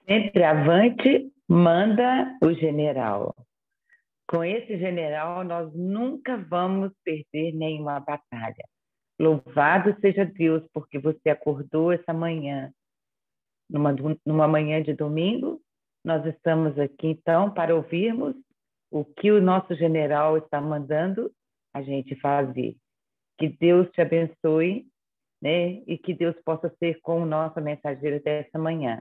Sempre avante, manda o general. Com esse general, nós nunca vamos perder nenhuma batalha. Louvado seja Deus, porque você acordou essa manhã. Numa manhã de domingo, nós estamos aqui, então, para ouvirmos o que o nosso general está mandando a gente fazer. Que Deus te abençoe, né? E que Deus possa ser com o nosso mensageiro dessa manhã.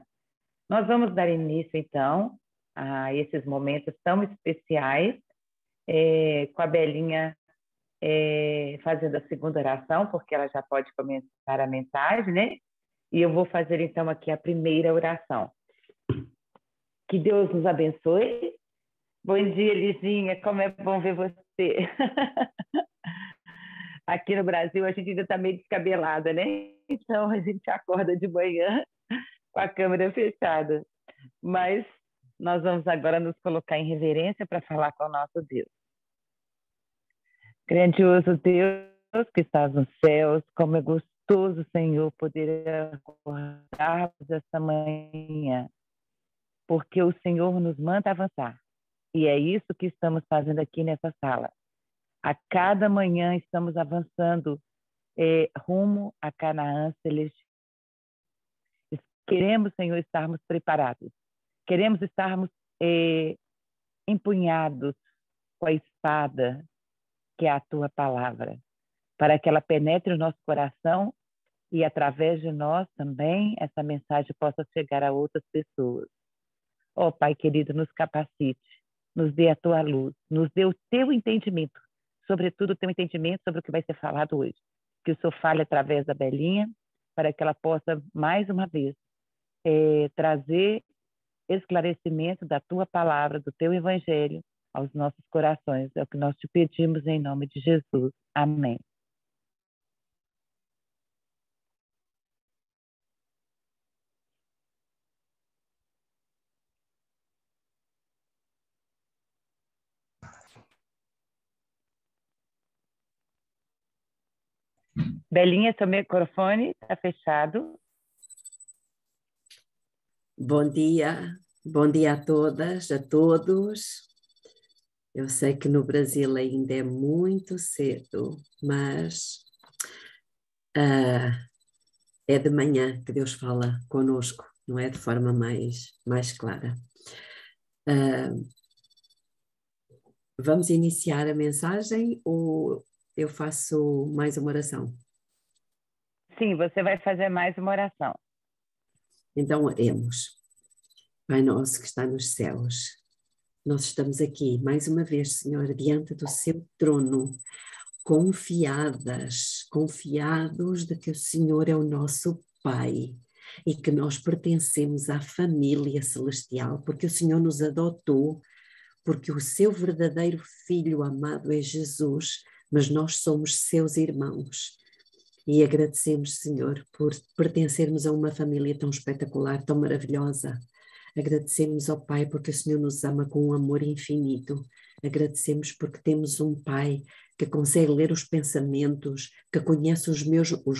Nós vamos dar início, então, a esses momentos tão especiais, com a Belinha fazendo a segunda oração, porque ela já pode começar a mensagem, né? E eu vou fazer, então, aqui a primeira oração. Que Deus nos abençoe. Bom dia, Lizinha, como é bom ver você. Aqui no Brasil, a gente ainda está meio descabelada, né? Então, a gente acorda de manhã com a câmera fechada. Mas nós vamos agora nos colocar em reverência para falar com o nosso Deus. Grandioso Deus que estás nos céus, como é gostoso, Senhor, poder acordarmos esta manhã, porque o Senhor nos manda avançar. E é isso que estamos fazendo aqui nessa sala. A cada manhã estamos avançando rumo a Canaã Celestial. Queremos, Senhor, estarmos preparados. Queremos estarmos empunhados com a espada, que é a Tua palavra, para que ela penetre o nosso coração e, através de nós também, essa mensagem possa chegar a outras pessoas. Ó Pai querido, nos capacite, nos dê a Tua luz, nos dê o Teu entendimento, sobretudo o Teu entendimento sobre o que vai ser falado hoje. Que o Senhor fale através da Belinha, para que ela possa, mais uma vez, trazer esclarecimento da Tua palavra, do Teu evangelho aos nossos corações. É o que nós te pedimos em nome de Jesus. Amém. Belinha, seu microfone está fechado. Bom dia a todas, a todos. Eu sei que no Brasil ainda é muito cedo, mas é de manhã que Deus fala conosco não é? De forma mais clara. Vamos iniciar a mensagem ou eu faço mais uma oração? Sim, você vai fazer mais uma oração. Então oremos. Pai nosso que está nos céus, nós estamos aqui mais uma vez, Senhor, diante do seu trono, confiados de que o Senhor é o nosso Pai e que nós pertencemos à família celestial, porque o Senhor nos adotou, porque o seu verdadeiro Filho amado é Jesus, mas nós somos seus irmãos. E agradecemos, Senhor, por pertencermos a uma família tão espetacular, tão maravilhosa. Agradecemos ao Pai porque o Senhor nos ama com um amor infinito. Agradecemos porque temos um Pai que consegue ler os pensamentos, que conhece os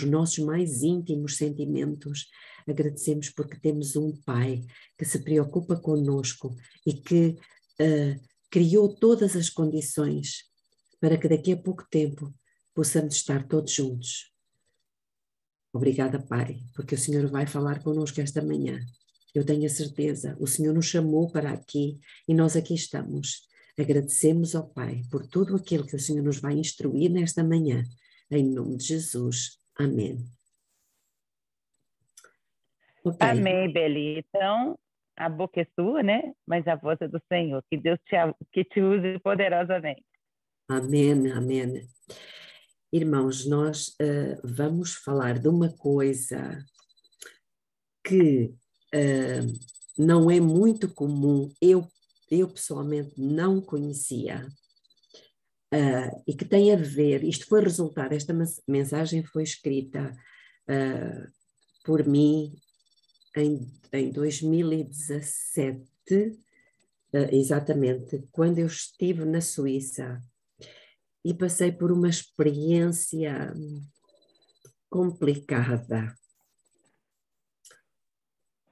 nossos mais íntimos sentimentos. Agradecemos porque temos um Pai que se preocupa conosco e que criou todas as condições para que daqui a pouco tempo possamos estar todos juntos. Obrigada, Pai, porque o Senhor vai falar connosco esta manhã. Eu tenho a certeza, o Senhor nos chamou para aqui e nós aqui estamos. Agradecemos ao Pai por tudo aquilo que o Senhor nos vai instruir nesta manhã. Em nome de Jesus. Amém. Okay. Amém, Beli. Então, a boca é sua, né? Mas a voz é do Senhor. Que Deus te use poderosamente. Amém, amém. Irmãos, nós vamos falar de uma coisa que não é muito comum, eu pessoalmente não conhecia, e que tem a ver, isto foi resultado, esta mensagem foi escrita por mim em 2017, exatamente, quando eu estive na Suíça e passei por uma experiência complicada.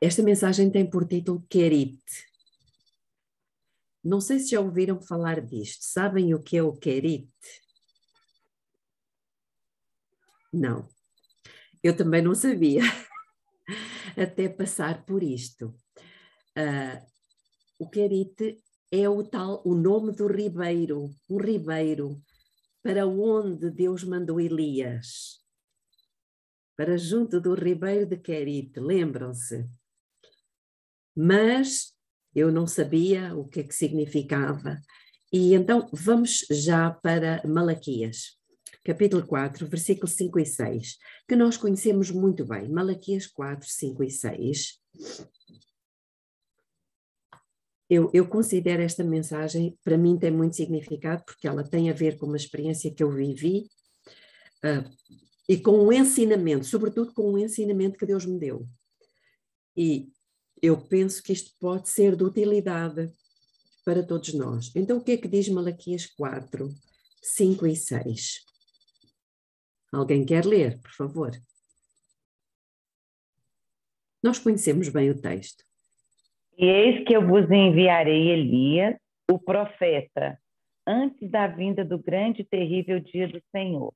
Esta mensagem tem por título Querit. Não sei se já ouviram falar disto. Sabem o que é o Querit? Não. Eu também não sabia, até passar por isto. O Querit é o nome do ribeiro, um ribeiro para onde Deus mandou Elias. Para junto do ribeiro de Querit, lembram-se? Mas eu não sabia o que é que significava. E então vamos já para Malaquias, capítulo 4, versículos 5 e 6, que nós conhecemos muito bem. Malaquias 4, 5 e 6. Eu considero esta mensagem, para mim tem muito significado, porque ela tem a ver com uma experiência que eu vivi e com um ensinamento, sobretudo com um ensinamento que Deus me deu. E eu penso que isto pode ser de utilidade para todos nós. Então, o que é que diz Malaquias 4, 5 e 6? Alguém quer ler, por favor? Nós conhecemos bem o texto. E eis que eu vos enviarei Elias, o profeta, antes da vinda do grande e terrível dia do Senhor.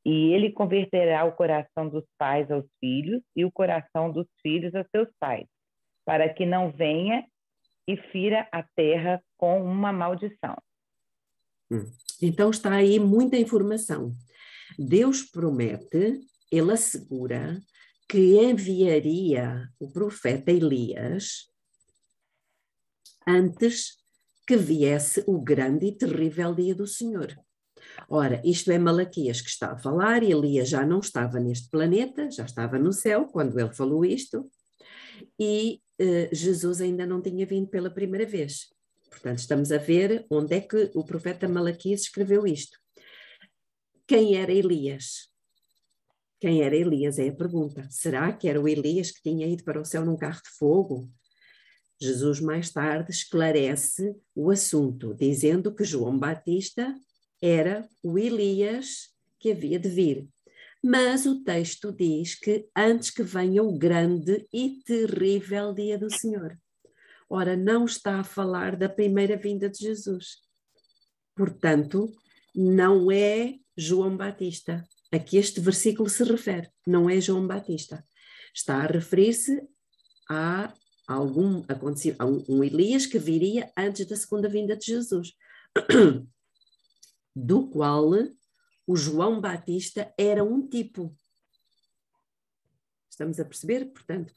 E ele converterá o coração dos pais aos filhos e o coração dos filhos a seus pais, para que não venha e fira a terra com uma maldição. Então está aí muita informação. Deus promete, ele assegura que enviaria o profeta Elias antes que viesse o grande e terrível dia do Senhor. Ora, isto é Malaquias que está a falar, e Elias já não estava neste planeta, já estava no céu quando ele falou isto, e Jesus ainda não tinha vindo pela primeira vez. Portanto, estamos a ver onde é que o profeta Malaquias escreveu isto. Quem era Elias? Quem era Elias é a pergunta. Será que era o Elias que tinha ido para o céu num carro de fogo? Jesus mais tarde esclarece o assunto, dizendo que João Batista era o Elias que havia de vir. Mas o texto diz que antes que venha o grande e terrível dia do Senhor. Ora, não está a falar da primeira vinda de Jesus. Portanto, não é João Batista a que este versículo se refere. Não é João Batista. Está a referir-se há um Elias que viria antes da segunda vinda de Jesus, do qual o João Batista era um tipo. Estamos a perceber? Portanto,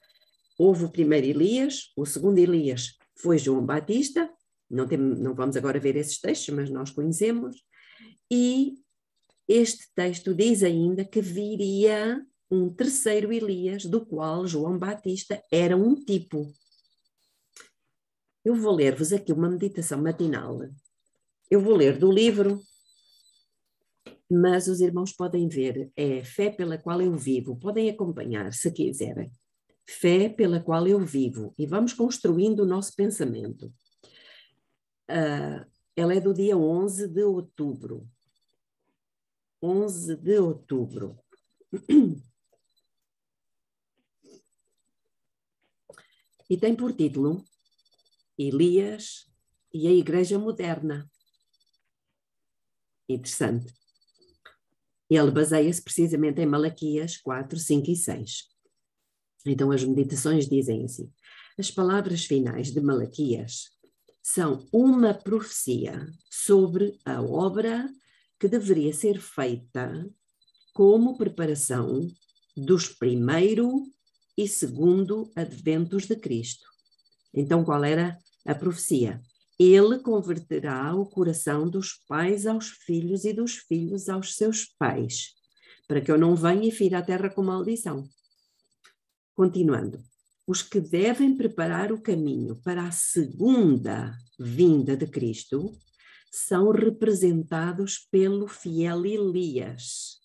houve o primeiro Elias, o segundo Elias foi João Batista, não vamos agora ver esses textos, mas nós conhecemos, e este texto diz ainda que viria um terceiro Elias, do qual João Batista era um tipo. Eu vou ler-vos aqui uma meditação matinal. Eu vou ler do livro, mas os irmãos podem ver, é Fé pela qual eu vivo, podem acompanhar se quiserem. Fé pela qual eu vivo, e vamos construindo o nosso pensamento. Ela é do dia 11 de outubro. 11 de outubro. E tem por título Elias e a Igreja Moderna. Interessante. Ele baseia-se precisamente em Malaquias 4, 5 e 6. Então as meditações dizem assim: as palavras finais de Malaquias são uma profecia sobre a obra que deveria ser feita como preparação dos primeiro e segundo adventos de Cristo. Então, qual era a profecia? Ele converterá o coração dos pais aos filhos e dos filhos aos seus pais, para que eu não venha e fira a terra com maldição. Continuando. Os que devem preparar o caminho para a segunda vinda de Cristo são representados pelo fiel Elias,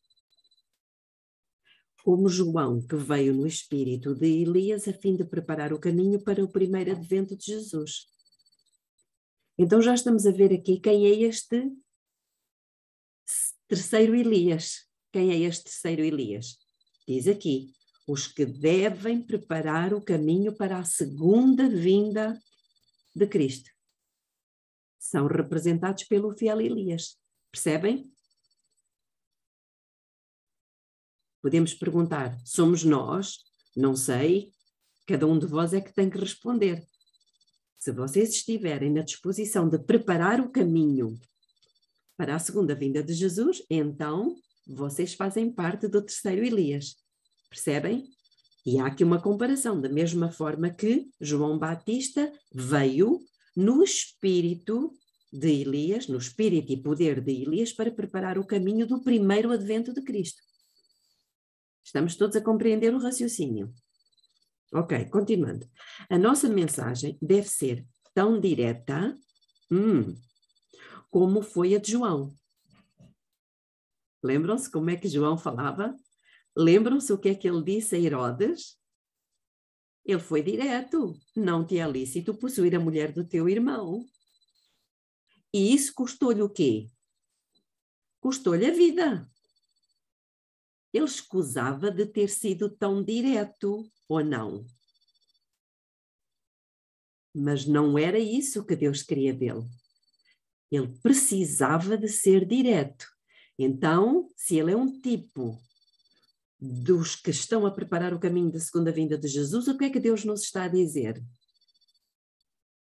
como João, que veio no espírito de Elias a fim de preparar o caminho para o primeiro advento de Jesus. Então já estamos a ver aqui quem é este terceiro Elias. Quem é este terceiro Elias? Diz aqui: os que devem preparar o caminho para a segunda vinda de Cristo. São representados pelo fiel Elias. Percebem? Podemos perguntar, somos nós? Não sei. Cada um de vós é que tem que responder. Se vocês estiverem na disposição de preparar o caminho para a segunda vinda de Jesus, então vocês fazem parte do terceiro Elias. Percebem? E há aqui uma comparação, da mesma forma que João Batista veio no espírito de Elias, no espírito e poder de Elias, para preparar o caminho do primeiro advento de Cristo. Estamos todos a compreender o raciocínio. Ok, continuando. A nossa mensagem deve ser tão direta como foi a de João. Lembram-se como é que João falava? Lembram-se o que é que ele disse a Herodes? Ele foi direto. Não te é lícito possuir a mulher do teu irmão. E isso custou-lhe o quê? Custou-lhe a vida. Ele escusava de ter sido tão direto, ou não? Mas não era isso que Deus queria dele. Ele precisava de ser direto. Então, se ele é um tipo dos que estão a preparar o caminho da segunda vinda de Jesus, o que é que Deus nos está a dizer?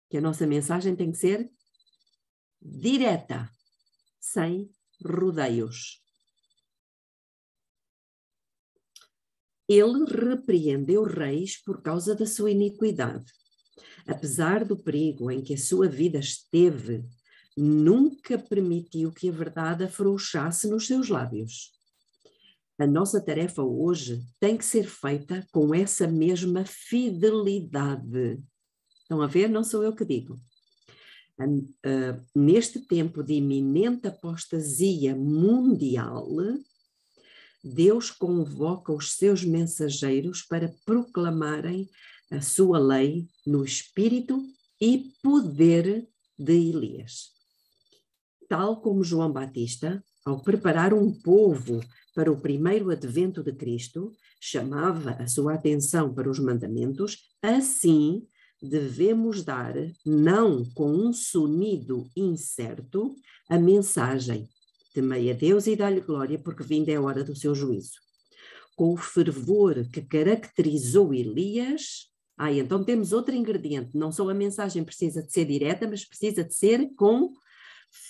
Que a nossa mensagem tem que ser direta, sem rodeios. Ele repreendeu reis por causa da sua iniquidade. Apesar do perigo em que a sua vida esteve, nunca permitiu que a verdade afrouxasse nos seus lábios. A nossa tarefa hoje tem que ser feita com essa mesma fidelidade. Estão a ver? Não sou eu que digo. Neste tempo de iminente apostasia mundial, Deus convoca os seus mensageiros para proclamarem a sua lei no espírito e poder de Elias. Tal como João Batista, ao preparar um povo para o primeiro advento de Cristo, chamava a sua atenção para os mandamentos, assim devemos dar, não com um sonido incerto, a mensagem: temei a Deus e dá-lhe glória, porque vinda é a hora do seu juízo. Com o fervor que caracterizou Elias, Então temos outro ingrediente. Não só a mensagem precisa de ser direta, mas precisa de ser com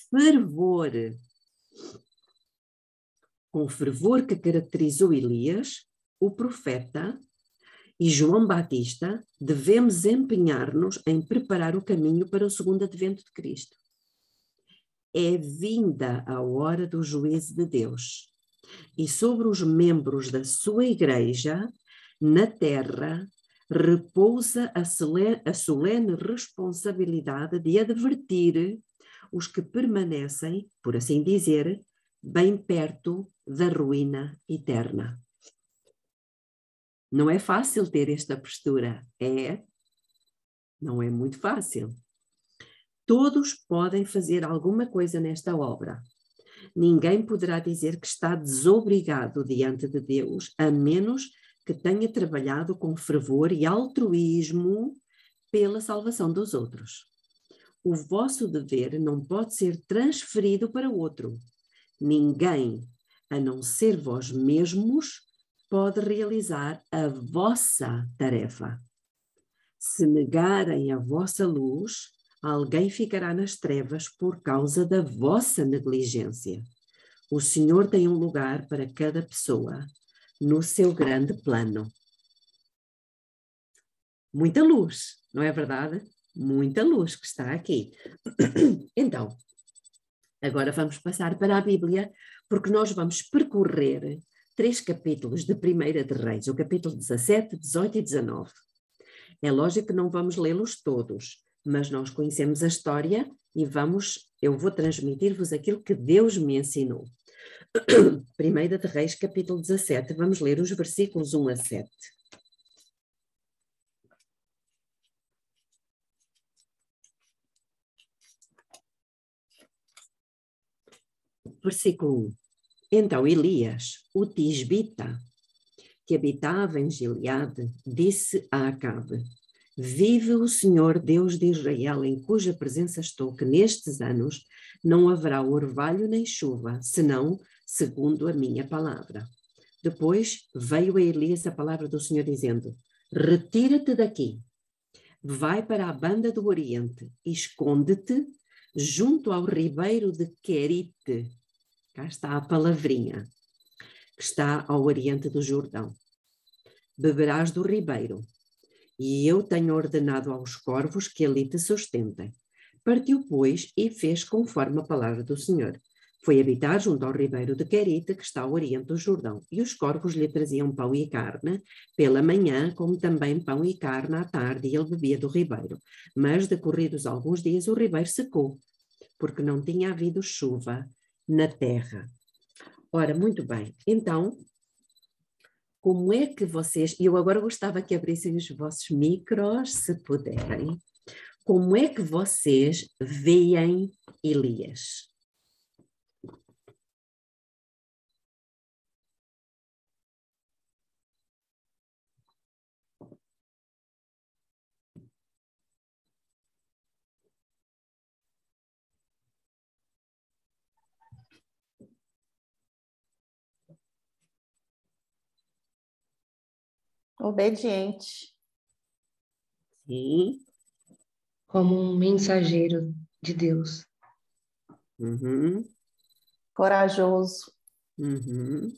fervor. Com o fervor que caracterizou Elias, o profeta e João Batista, devemos empenhar-nos em preparar o caminho para o segundo advento de Cristo. É vinda a hora do juízo de Deus. E sobre os membros da sua igreja, na terra, repousa a solene responsabilidade de advertir os que permanecem, por assim dizer, bem perto da ruína eterna. Não é fácil ter esta postura, não é muito fácil. Todos podem fazer alguma coisa nesta obra. Ninguém poderá dizer que está desobrigado diante de Deus, a menos que tenha trabalhado com fervor e altruísmo pela salvação dos outros. O vosso dever não pode ser transferido para outro. Ninguém, a não ser vós mesmos, pode realizar a vossa tarefa. Se negarem a vossa luz, alguém ficará nas trevas por causa da vossa negligência. O Senhor tem um lugar para cada pessoa no seu grande plano. Muita luz, não é verdade? Muita luz que está aqui. Então, agora vamos passar para a Bíblia, porque nós vamos percorrer 3 capítulos de 1 de Reis, o capítulo 17, 18 e 19. É lógico que não vamos lê-los todos, mas nós conhecemos a história e eu vou transmitir-vos aquilo que Deus me ensinou. 1 de Reis, capítulo 17, vamos ler os versículos 1 a 7. Versículo 1. Então Elias, o tisbita, que habitava em Gileade, disse a Acabe: Vive o Senhor Deus de Israel, em cuja presença estou, que nestes anos não haverá orvalho nem chuva, senão segundo a minha palavra. Depois veio a Elias a palavra do Senhor dizendo: Retira-te daqui, vai para a banda do Oriente, esconde-te junto ao ribeiro de Querite. Cá está a palavrinha, que está ao oriente do Jordão. Beberás do ribeiro, e eu tenho ordenado aos corvos que ali te sustentem. Partiu, pois, e fez conforme a palavra do Senhor. Foi habitar junto ao ribeiro de Querite, que está ao oriente do Jordão, e os corvos lhe traziam pão e carne pela manhã, como também pão e carne à tarde, e ele bebia do ribeiro. Mas, decorridos alguns dias, o ribeiro secou, porque não tinha havido chuva na terra. Ora, muito bem, então, como é que vocês, eu agora gostava que abrissem os vossos micros, se puderem, como é que vocês veem Elias? Obediente. Sim. Como um mensageiro de Deus. Uhum. Corajoso. Uhum.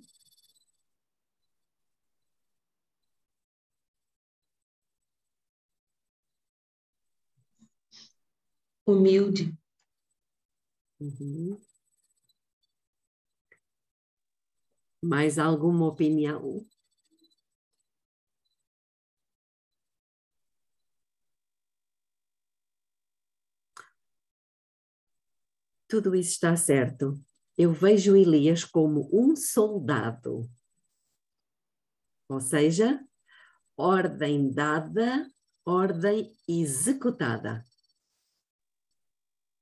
Humilde. Uhum. Mais alguma opinião? Tudo isso está certo. Eu vejo Elias como um soldado. Ou seja, ordem dada, ordem executada.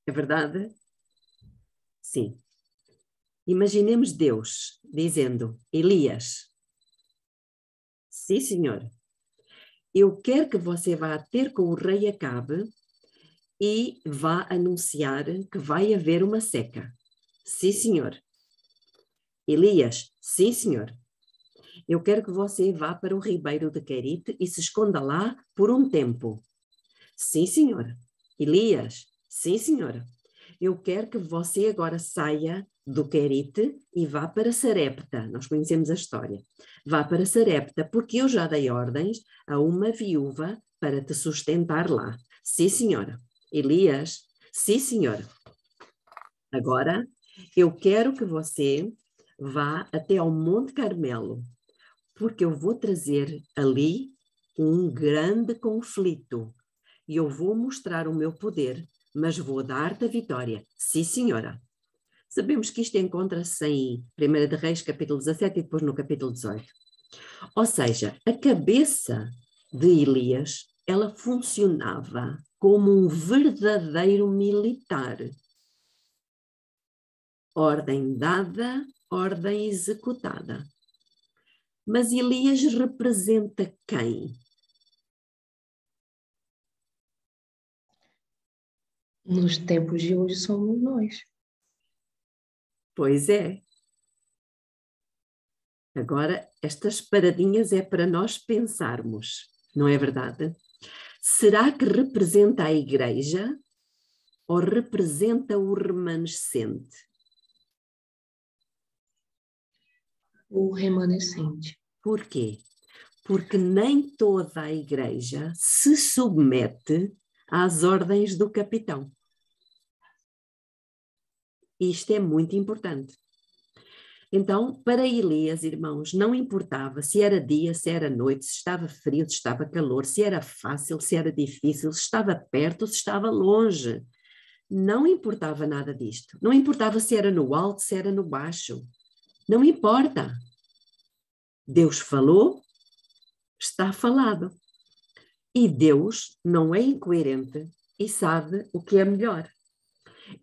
É verdade? Sim. Imaginemos Deus dizendo: Elias, sim, senhor, eu quero que você vá ter com o rei Acabe e vá anunciar que vai haver uma seca. Sim, senhor. Elias, sim, senhor. Eu quero que você vá para o ribeiro de Querite e se esconda lá por um tempo. Sim, senhora. Elias, sim, senhora. Eu quero que você agora saia do Querite e vá para Sarepta. Nós conhecemos a história. Vá para Sarepta, porque eu já dei ordens a uma viúva para te sustentar lá. Sim, senhora. Elias, sim, senhora. Agora, eu quero que você vá até ao Monte Carmelo, porque eu vou trazer ali um grande conflito e eu vou mostrar o meu poder, mas vou dar-te a vitória. Sim, senhora. Sabemos que isto encontra-se em 1 de Reis, capítulo 17 e depois no capítulo 18. Ou seja, a cabeça de Elias, ela funcionava como um verdadeiro militar. Ordem dada, ordem executada. Mas Elias representa quem? Nos tempos de hoje somos nós. Pois é. Agora, estas paradinhas é para nós pensarmos, não é verdade? Será que representa a igreja ou representa o remanescente? O remanescente. Por quê? Porque nem toda a igreja se submete às ordens do capitão. Isto é muito importante. Então, para Elias, irmãos, não importava se era dia, se era noite, se estava frio, se estava calor, se era fácil, se era difícil, se estava perto, se estava longe. Não importava nada disto. Não importava se era no alto, se era no baixo. Não importa. Deus falou, está falado. E Deus não é incoerente e sabe o que é melhor.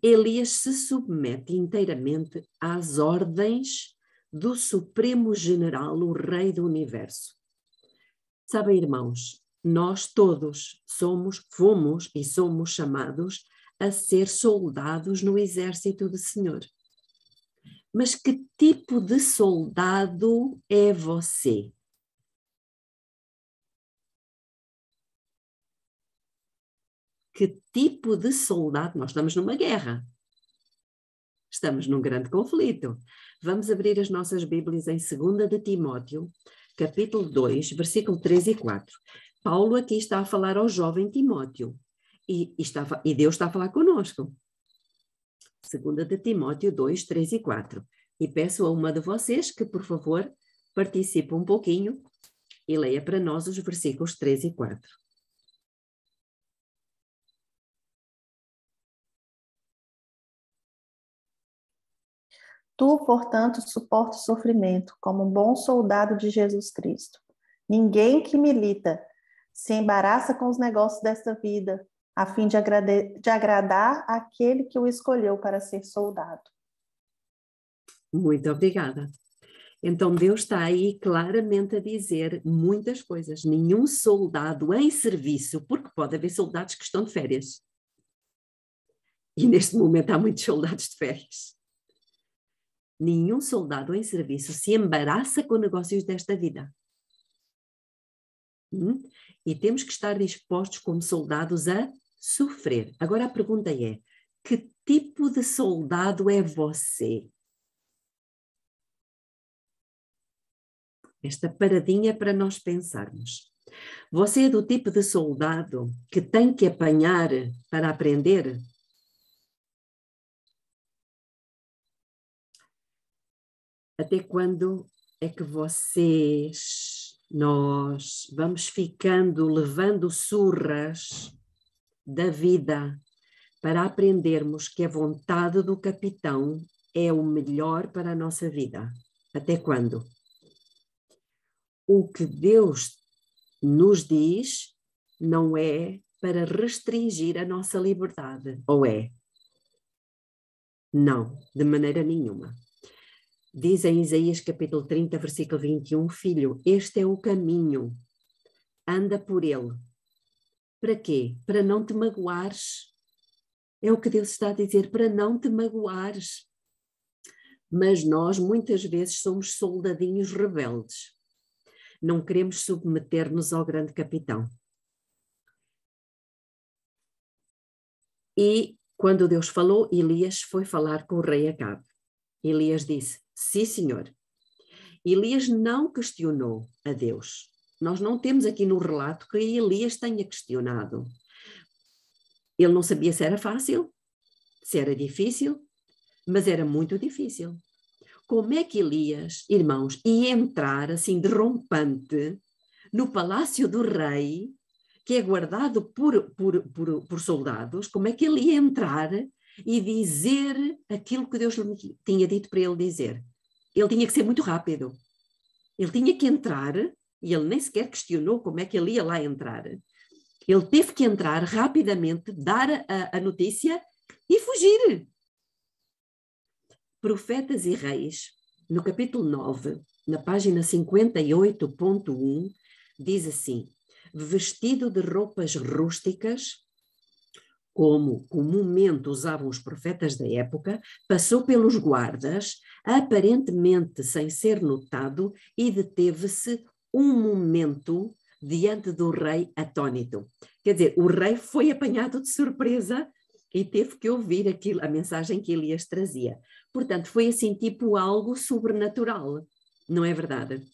Elias se submete inteiramente às ordens do Supremo General, o Rei do Universo. Sabem, irmãos, nós todos fomos e somos chamados a ser soldados no exército do Senhor. Mas que tipo de soldado é você? Que tipo de soldado? Nós estamos numa guerra. Estamos num grande conflito. Vamos abrir as nossas Bíblias em 2 de Timóteo, capítulo 2, versículo 3 e 4. Paulo aqui está a falar ao jovem Timóteo e Deus está a falar conosco. 2 de Timóteo 2, 3 e 4. E peço a uma de vocês que, por favor, participe um pouquinho e leia para nós os versículos 3 e 4. Tu, portanto, suporta o sofrimento como um bom soldado de Jesus Cristo. Ninguém que milita se embaraça com os negócios desta vida, a fim de agradar aquele que o escolheu para ser soldado. Muito obrigada. Então Deus está aí claramente a dizer muitas coisas. Nenhum soldado em serviço, porque pode haver soldados que estão de férias. E neste momento há muitos soldados de férias. Nenhum soldado em serviço se embaraça com negócios desta vida. E temos que estar dispostos como soldados a sofrer. Agora a pergunta é, que tipo de soldado é você? Esta paradinha para nós pensarmos. Você é do tipo de soldado que tem que apanhar para aprender? Até quando é que nós vamos ficando, levando surras da vida para aprendermos que a vontade do capitão é o melhor para a nossa vida? Até quando? O que Deus nos diz não é para restringir a nossa liberdade, ou é? Não, de maneira nenhuma. Diz em Isaías capítulo 30, versículo 21, filho, este é o caminho, anda por ele. Para quê? Para não te magoares. É o que Deus está a dizer, para não te magoares. Mas nós muitas vezes somos soldadinhos rebeldes. Não queremos submeter-nos ao grande capitão. E quando Deus falou, Elias foi falar com o rei Acabe. Elias disse, sim, senhor. Elias não questionou a Deus. Nós não temos aqui no relato que Elias tenha questionado. Ele não sabia se era fácil, se era difícil, mas era muito difícil. Como é que Elias, irmãos, ia entrar assim de rompante no palácio do rei, que é guardado por soldados? Como é que ele ia entrar e dizer aquilo que Deus lhe tinha dito para ele dizer? Ele tinha que ser muito rápido. Ele tinha que entrar, e ele nem sequer questionou como é que ele ia lá entrar. Ele teve que entrar rapidamente, dar a notícia e fugir. Profetas e Reis, no capítulo 9, na página 58.1, diz assim, vestido de roupas rústicas, como comumente usavam os profetas da época, passou pelos guardas, aparentemente sem ser notado, e deteve-se um momento diante do rei atônito. Quer dizer, o rei foi apanhado de surpresa e teve que ouvir aquilo, a mensagem que Elias trazia. Portanto, foi assim tipo algo sobrenatural, não é verdade?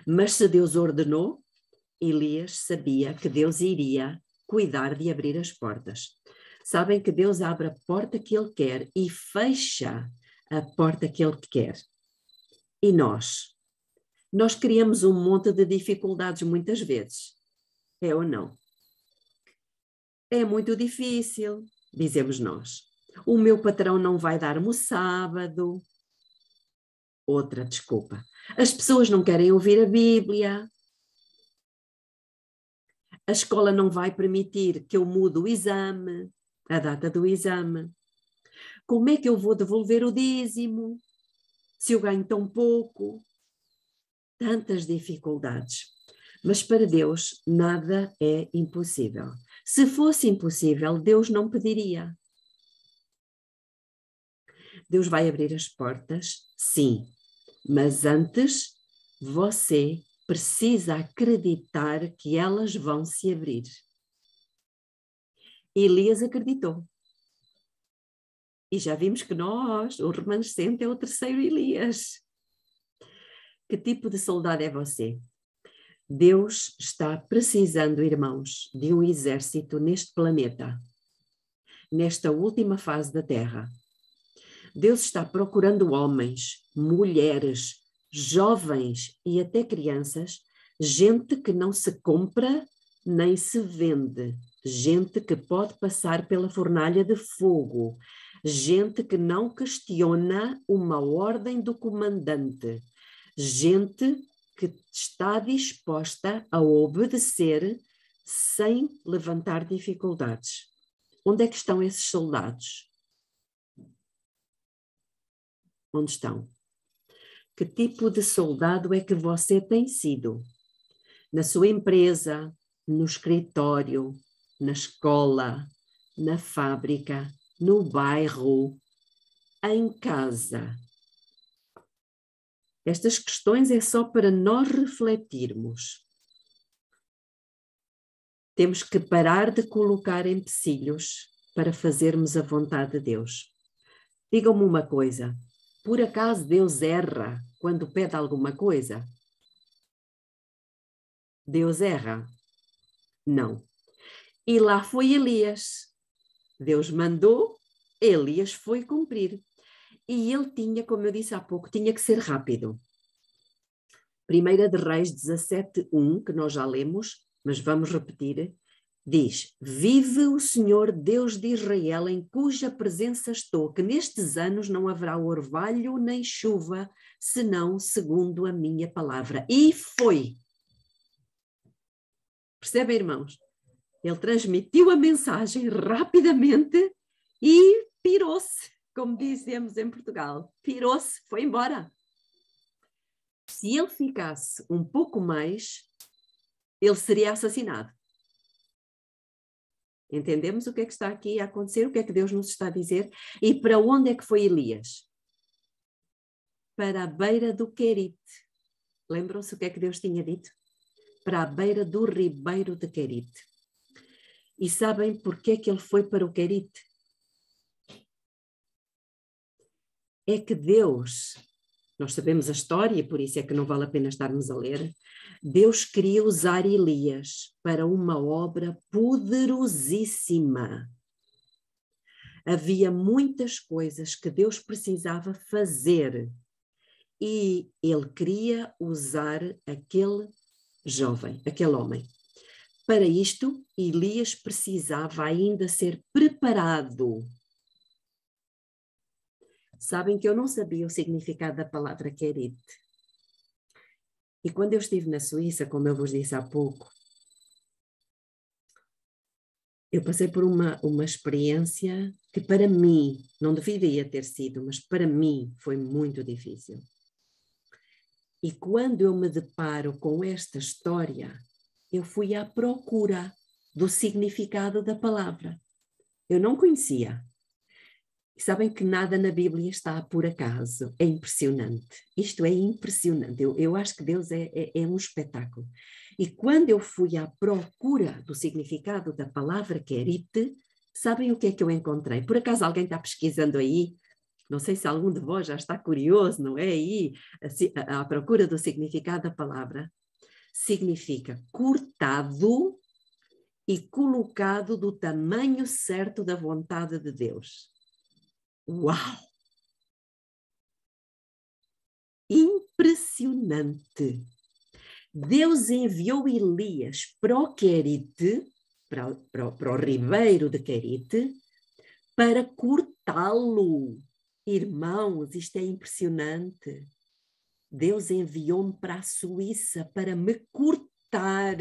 Mas se Deus ordenou, Elias sabia que Deus iria cuidar de abrir as portas. Sabem que Deus abre a porta que Ele quer e fecha a porta que Ele quer. E nós? Nós criamos um monte de dificuldades muitas vezes. É ou não? É muito difícil, dizemos nós. O meu patrão não vai dar-me o sábado. Outra desculpa. As pessoas não querem ouvir a Bíblia. A escola não vai permitir que eu mude o exame, a data do exame. Como é que eu vou devolver o dízimo se eu ganho tão pouco? Tantas dificuldades. Mas para Deus nada é impossível. Se fosse impossível, Deus não pediria. Deus vai abrir as portas, sim, mas antes você precisa acreditar que elas vão se abrir. Elias acreditou. E já vimos que nós, o remanescente, é o terceiro Elias. Que tipo de soldado é você? Deus está precisando, irmãos, de um exército neste planeta, nesta última fase da Terra. Deus está procurando homens, mulheres, jovens e até crianças, gente que não se compra nem se vende, gente que pode passar pela fornalha de fogo, gente que não questiona uma ordem do comandante, gente que está disposta a obedecer sem levantar dificuldades. Onde é que estão esses soldados? Onde estão? Que tipo de soldado é que você tem sido? Na sua empresa, no escritório, na escola, na fábrica, no bairro, em casa. Estas questões é só para nós refletirmos. Temos que parar de colocar empecilhos para fazermos a vontade de Deus. Digam-me uma coisa, por acaso Deus erra quando pede alguma coisa? Deus erra? Não. E lá foi Elias. Deus mandou, Elias foi cumprir. E ele tinha, como eu disse há pouco, tinha que ser rápido. 1 de Reis 17:1, que nós já lemos, mas vamos repetir, diz: vive o Senhor Deus de Israel, em cuja presença estou, que nestes anos não haverá orvalho nem chuva, senão segundo a minha palavra. E foi. Percebem, irmãos? Ele transmitiu a mensagem rapidamente e pirou-se, como dizemos em Portugal. Pirou-se, foi embora. Se ele ficasse um pouco mais, ele seria assassinado. Entendemos o que é que está aqui a acontecer? O que é que Deus nos está a dizer? E para onde é que foi Elias? Para a beira do Querite. Lembram-se o que é que Deus tinha dito? para a beira do ribeiro de Querite. E sabem porquê que ele foi para o Querite? É que Deus, nós sabemos a história, por isso é que não vale a pena estarmos a ler, Deus queria usar Elias para uma obra poderosíssima. Havia muitas coisas que Deus precisava fazer e ele queria usar aquele jovem, aquele homem. Para isto, Elias precisava ainda ser preparado. Sabem que eu não sabia o significado da palavra Querite. E quando eu estive na Suíça, como eu vos disse há pouco, eu passei por uma experiência que para mim, não deveria ter sido, mas para mim foi muito difícil. E quando eu me deparo com esta história, eu fui à procura do significado da palavra. Eu não conhecia. E sabem que nada na Bíblia está por acaso. É impressionante. Isto é impressionante. Eu acho que Deus é um espetáculo. E quando eu fui à procura do significado da palavra Querite, sabem o que é que eu encontrei? Por acaso alguém está pesquisando aí? Não sei se algum de vós já está curioso, não é? Aí, à procura do significado da palavra. Significa cortado e colocado do tamanho certo da vontade de Deus. Uau! Impressionante! Deus enviou Elias para o Querite, para o ribeiro de Querite, para cortá-lo. Irmãos, isto é impressionante. Deus enviou-me para a Suíça para me cortar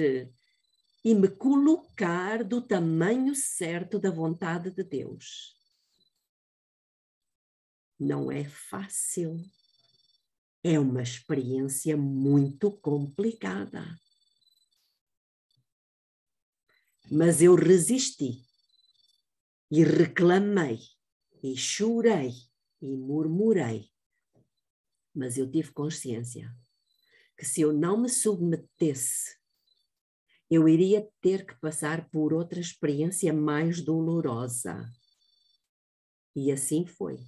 e me colocar do tamanho certo da vontade de Deus. Não é fácil. É uma experiência muito complicada. Mas eu resisti e reclamei e chorei e murmurei. Mas eu tive consciência que se eu não me submetesse, eu iria ter que passar por outra experiência mais dolorosa. E assim foi.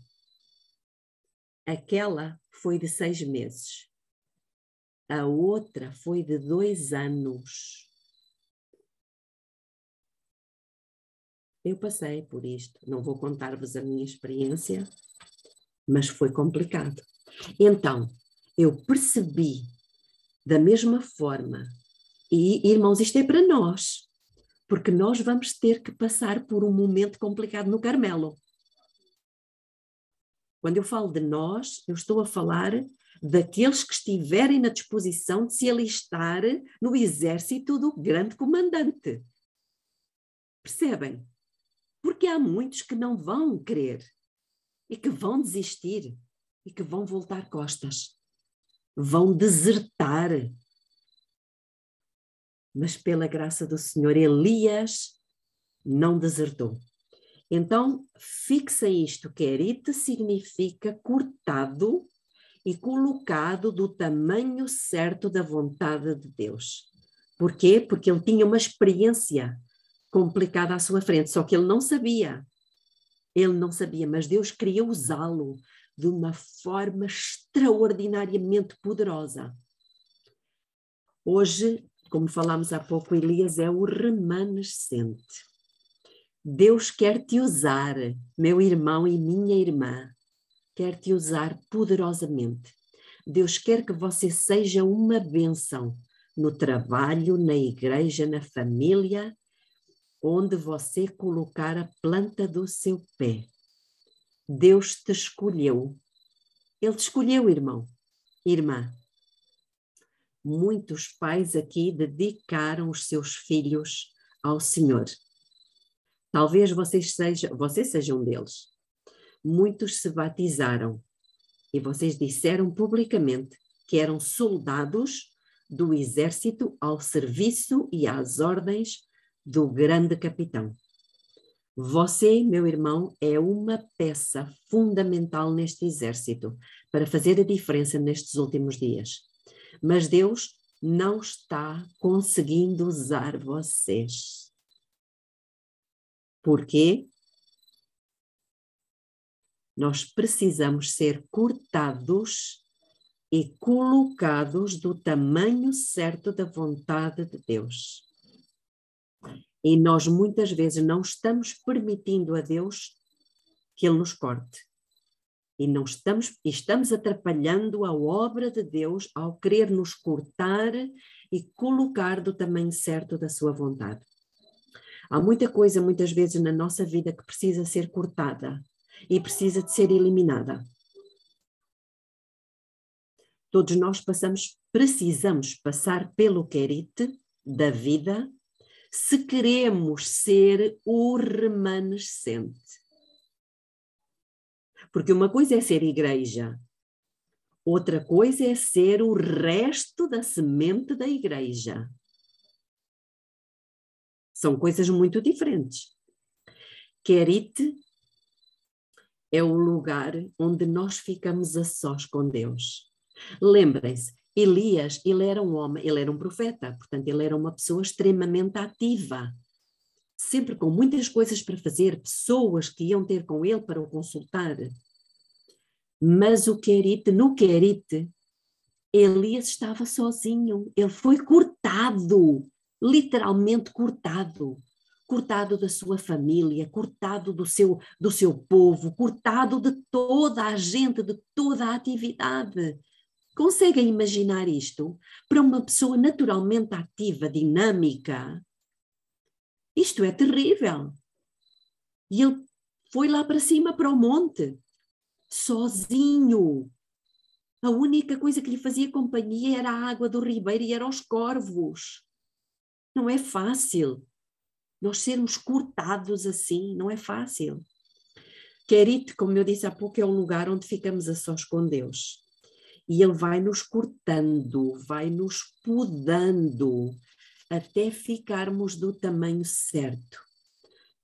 Aquela foi de 6 meses. A outra foi de 2 anos. Eu passei por isto. Não vou contar-vos a minha experiência, mas foi complicado. Então, eu percebi da mesma forma, e irmãos, isto é para nós, porque nós vamos ter que passar por um momento complicado no Carmelo. Quando eu falo de nós, eu estou a falar daqueles que estiverem na disposição de se alistar no exército do grande comandante. Percebem? Porque há muitos que não vão querer e que vão desistir e que vão voltar costas. Vão desertar. Mas pela graça do Senhor, Elias não desertou. Então, fixem isto, Querite significa cortado e colocado do tamanho certo da vontade de Deus. Por quê? Porque ele tinha uma experiência complicada à sua frente, só que ele não sabia. Ele não sabia, mas Deus queria usá-lo de uma forma extraordinariamente poderosa. Hoje, como falámos há pouco, Elias é o remanescente. Deus quer te usar, meu irmão e minha irmã, quer te usar poderosamente. Deus quer que você seja uma bênção no trabalho, na igreja, na família, onde você colocar a planta do seu pé. Deus te escolheu. Ele te escolheu, irmão, irmã. Muitos pais aqui dedicaram os seus filhos ao Senhor. Talvez você seja um deles. Muitos se batizaram e vocês disseram publicamente que eram soldados do exército ao serviço e às ordens do grande capitão. Você, meu irmão, é uma peça fundamental neste exército para fazer a diferença nestes últimos dias. Mas Deus não está conseguindo usar vocês. Por quê? Nós precisamos ser cortados e colocados do tamanho certo da vontade de Deus. E nós muitas vezes não estamos permitindo a Deus que Ele nos corte. E estamos atrapalhando a obra de Deus ao querer nos cortar e colocar do tamanho certo da sua vontade. Há muita coisa, muitas vezes, na nossa vida que precisa ser cortada e precisa de ser eliminada. Todos nós precisamos passar pelo querite da vida se queremos ser o remanescente. Porque uma coisa é ser igreja, outra coisa é ser o resto da semente da igreja. São coisas muito diferentes. Querite é o lugar onde nós ficamos a sós com Deus. Lembrem-se, Elias, ele era um homem, ele era um profeta, portanto ele era uma pessoa extremamente ativa, sempre com muitas coisas para fazer, pessoas que iam ter com ele para o consultar. Mas no querite, Elias estava sozinho, ele foi cortado, literalmente cortado da sua família, cortado do seu povo, cortado de toda a gente, de toda a atividade. Conseguem imaginar isto? Para uma pessoa naturalmente ativa, dinâmica, isto é terrível. E ele foi lá para cima, para o monte, sozinho. A única coisa que lhe fazia companhia era a água do ribeiro e eram os corvos. Não é fácil. Nós sermos cortados assim, não é fácil. Querite, como eu disse há pouco, é o lugar onde ficamos a sós com Deus. E Ele vai nos cortando, vai nos podando, até ficarmos do tamanho certo.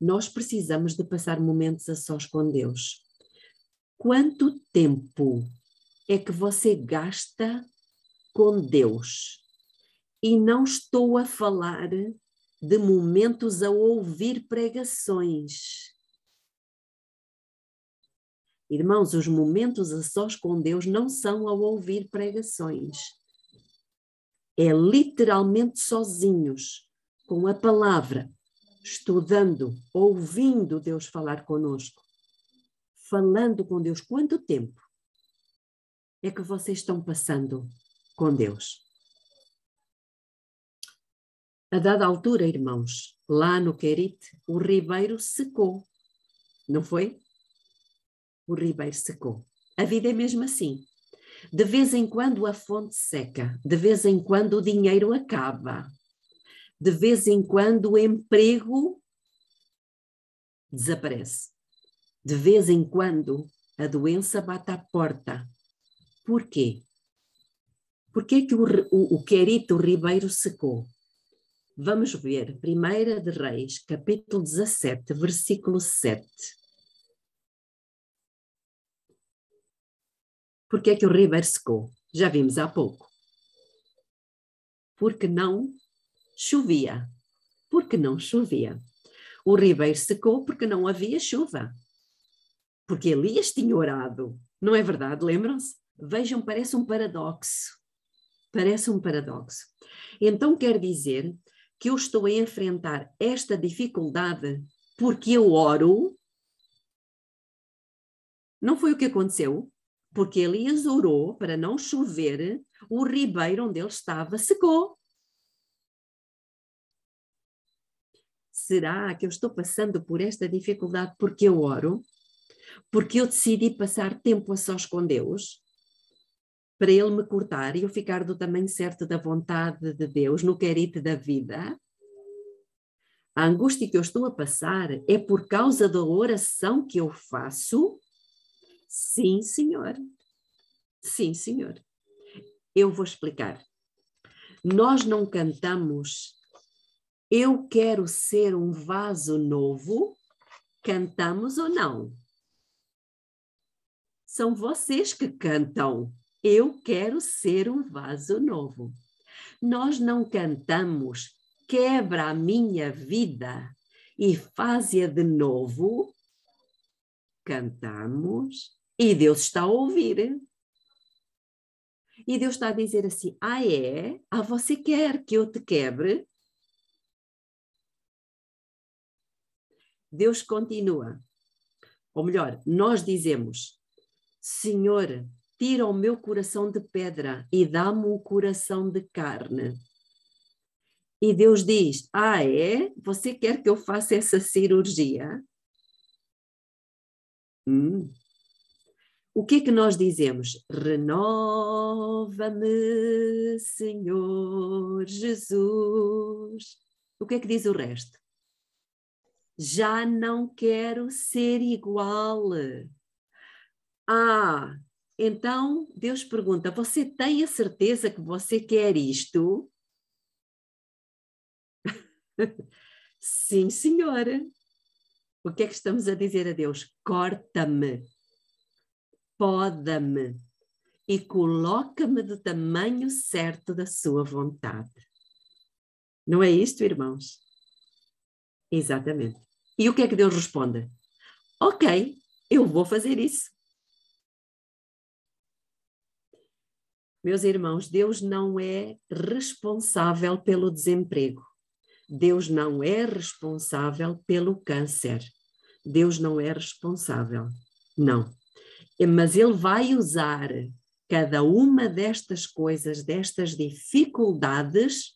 Nós precisamos de passar momentos a sós com Deus. Quanto tempo é que você gasta com Deus? E não estou a falar de momentos a ouvir pregações. Irmãos, os momentos a sós com Deus não são ao ouvir pregações. É literalmente sozinhos, com a palavra, estudando, ouvindo Deus falar conosco, falando com Deus. Quanto tempo é que vocês estão passando com Deus? A dada altura, irmãos, lá no Querite, o ribeiro secou, não foi? O ribeiro secou. A vida é mesmo assim. De vez em quando a fonte seca, de vez em quando o dinheiro acaba, de vez em quando o emprego desaparece, de vez em quando a doença bate à porta. Por quê? Por que que o Querite, o ribeiro, secou? Vamos ver, 1 de Reis, capítulo 17, versículo 7. Por que que o ribeiro secou? Já vimos há pouco. Porque não chovia. Porque não chovia. O ribeiro secou porque não havia chuva. Porque Elias tinha orado. Não é verdade? Lembram-se? Vejam, parece um paradoxo. Parece um paradoxo. Então quer dizer que eu estou a enfrentar esta dificuldade porque eu oro? Não foi o que aconteceu? Porque Elias orou para não chover, o ribeiro onde ele estava secou. Será que eu estou passando por esta dificuldade porque eu oro? Porque eu decidi passar tempo a sós com Deus? Para Ele me cortar e eu ficar do tamanho certo da vontade de Deus, no querite da vida? A angústia que eu estou a passar é por causa da oração que eu faço? Sim, senhor. Sim, senhor. Eu vou explicar. Nós não cantamos "Eu quero ser um vaso novo", cantamos ou não? São vocês que cantam "Eu quero ser um vaso novo". Nós não cantamos, quebra a minha vida e faz-a de novo. Cantamos e Deus está a ouvir. E Deus está a dizer assim, é? Você quer que eu te quebre? Deus continua. Ou melhor, nós dizemos, Senhor, tira o meu coração de pedra e dá-me um coração de carne. E Deus diz, é? Você quer que eu faça essa cirurgia? O que é que nós dizemos? Renova-me, Senhor Jesus. O que é que diz o resto? Já não quero ser igual. Então Deus pergunta, você tem a certeza que você quer isto? Sim, senhora. O que é que estamos a dizer a Deus? Corta-me, poda-me e coloca-me do tamanho certo da sua vontade. Não é isto, irmãos? Exatamente. E o que é que Deus responde? Ok, eu vou fazer isso. Meus irmãos, Deus não é responsável pelo desemprego. Deus não é responsável pelo câncer. Deus não é responsável. Não. Mas Ele vai usar cada uma destas coisas, destas dificuldades,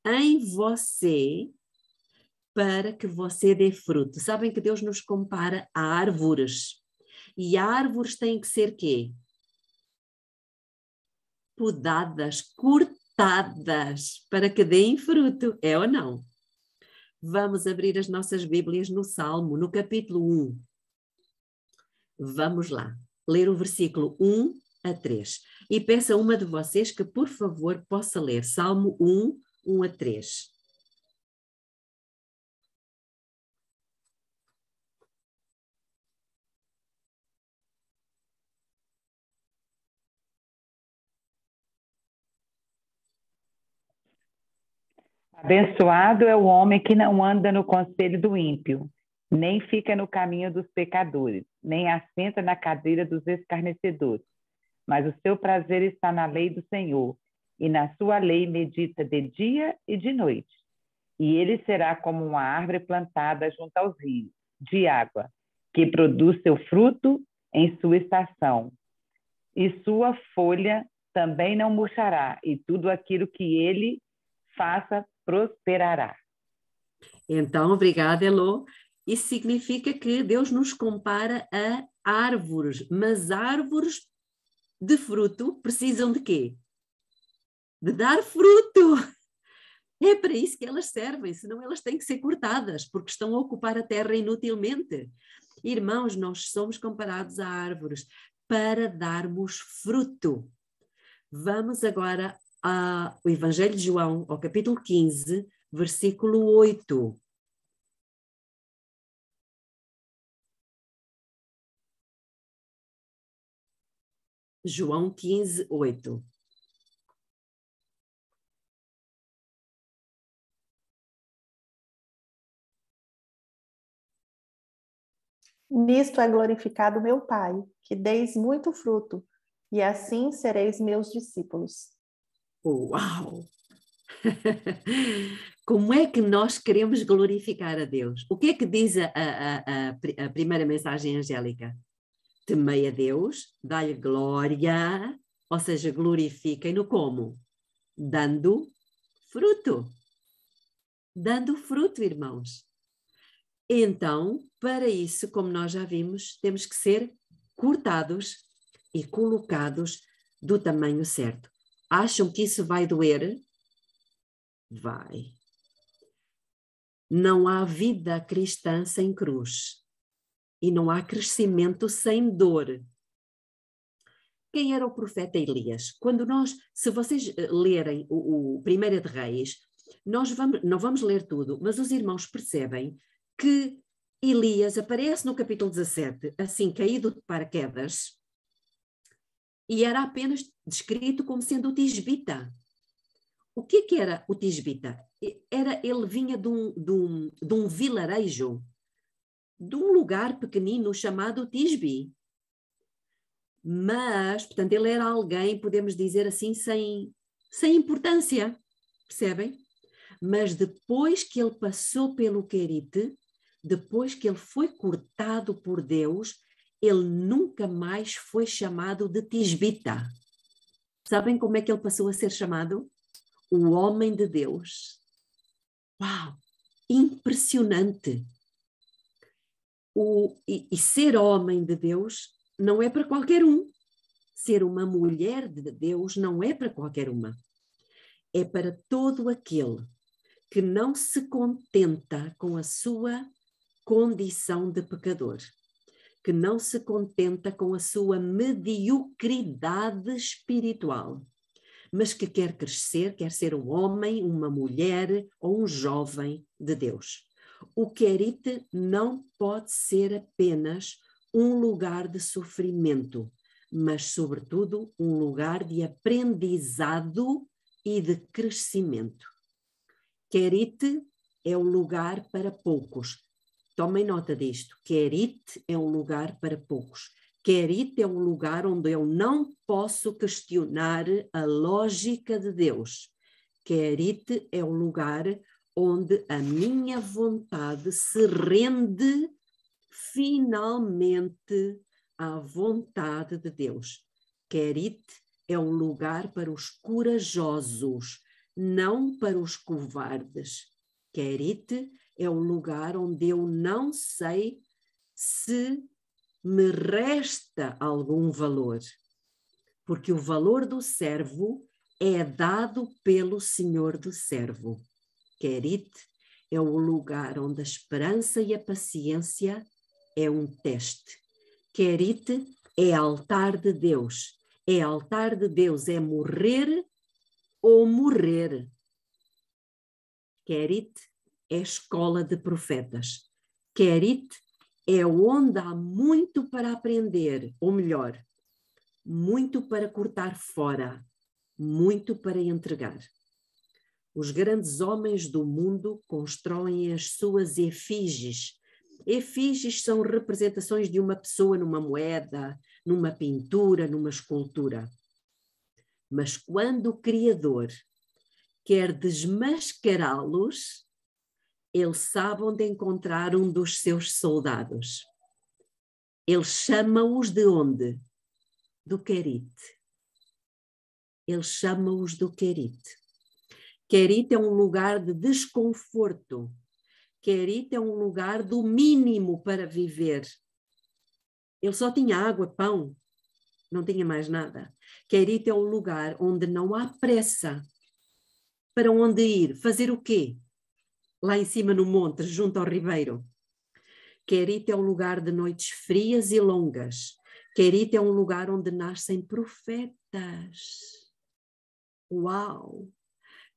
em você, para que você dê fruto. Sabem que Deus nos compara a árvores. E árvores têm que ser quê? Podadas, cortadas, para que deem fruto. É ou não? Vamos abrir as nossas Bíblias no Salmo, no capítulo 1. Vamos lá, ler o versículo 1 a 3. E peço a uma de vocês que, por favor, possa ler Salmo 1, 1 a 3. Abençoado é o homem que não anda no conselho do ímpio, nem fica no caminho dos pecadores, nem assenta na cadeira dos escarnecedores. Mas o seu prazer está na lei do Senhor, e na sua lei medita de dia e de noite. E ele será como uma árvore plantada junto aos rios de água, que produz seu fruto em sua estação. E sua folha também não murchará, e tudo aquilo que ele faça prosperará. Então, obrigada, Elô. Isso significa que Deus nos compara a árvores, mas árvores de fruto precisam de quê? De dar fruto. É para isso que elas servem, senão elas têm que ser cortadas, porque estão a ocupar a terra inutilmente. Irmãos, nós somos comparados a árvores para darmos fruto. Vamos agora ao Evangelho de João, ao capítulo 15, versículo 8. João 15, 8. Nisto é glorificado meu Pai, que deis muito fruto, e assim sereis meus discípulos. Uau! Como é que nós queremos glorificar a Deus? O que é que diz a primeira mensagem angélica? Temei a Deus, dá-lhe glória, ou seja, glorifiquem-no como? Dando fruto. Dando fruto, irmãos. Então, para isso, como nós já vimos, temos que ser cortados e colocados do tamanho certo. Acham que isso vai doer? Vai. Não há vida cristã sem cruz. E não há crescimento sem dor. Quem era o profeta Elias? Se vocês lerem o 1 de Reis, não vamos ler tudo, mas os irmãos percebem que Elias aparece no capítulo 17, assim caído de paraquedas, e era apenas descrito como sendo o tisbita, O que era o tisbita? Ele vinha de um vilarejo, de um lugar pequenino chamado Tisbi. Mas, portanto, ele era alguém, podemos dizer assim, sem importância, percebem? Mas depois que ele passou pelo Querite, depois que ele foi cortado por Deus, ele nunca mais foi chamado de tisbita. Sabem como é que ele passou a ser chamado? O homem de Deus. Uau! Impressionante! E ser homem de Deus não é para qualquer um. Ser uma mulher de Deus não é para qualquer uma. É para todo aquele que não se contenta com a sua condição de pecador, que não se contenta com a sua mediocridade espiritual, mas que quer crescer, quer ser um homem, uma mulher ou um jovem de Deus. O Querite não pode ser apenas um lugar de sofrimento, mas, sobretudo, um lugar de aprendizado e de crescimento. Querite é um lugar para poucos. Tomem nota disto. Querite é um lugar para poucos. Querite é um lugar onde eu não posso questionar a lógica de Deus. Querite é um lugar onde a minha vontade se rende finalmente à vontade de Deus. Querite é um lugar para os corajosos, não para os covardes. Querite é um lugar onde eu não sei se me resta algum valor, porque o valor do servo é dado pelo Senhor do servo. Querite é o lugar onde a esperança e a paciência é um teste. Querite é altar de Deus. É altar de Deus, é morrer ou morrer. Querite é escola de profetas. Querite é onde há muito para aprender, ou melhor, muito para cortar fora, muito para entregar. Os grandes homens do mundo constroem as suas efígies. Efígies são representações de uma pessoa numa moeda, numa pintura, numa escultura. Mas quando o Criador quer desmascará-los, ele sabe onde encontrar um dos seus soldados. Ele chama-os de onde? Do Querite. Ele chama-os do Querite. Querite é um lugar de desconforto. Querite é um lugar do mínimo para viver. Ele só tinha água, pão, não tinha mais nada. Querite é um lugar onde não há pressa. Para onde ir? Fazer o quê? Lá em cima no monte, junto ao ribeiro. Querite é um lugar de noites frias e longas. Querite é um lugar onde nascem profetas. Uau!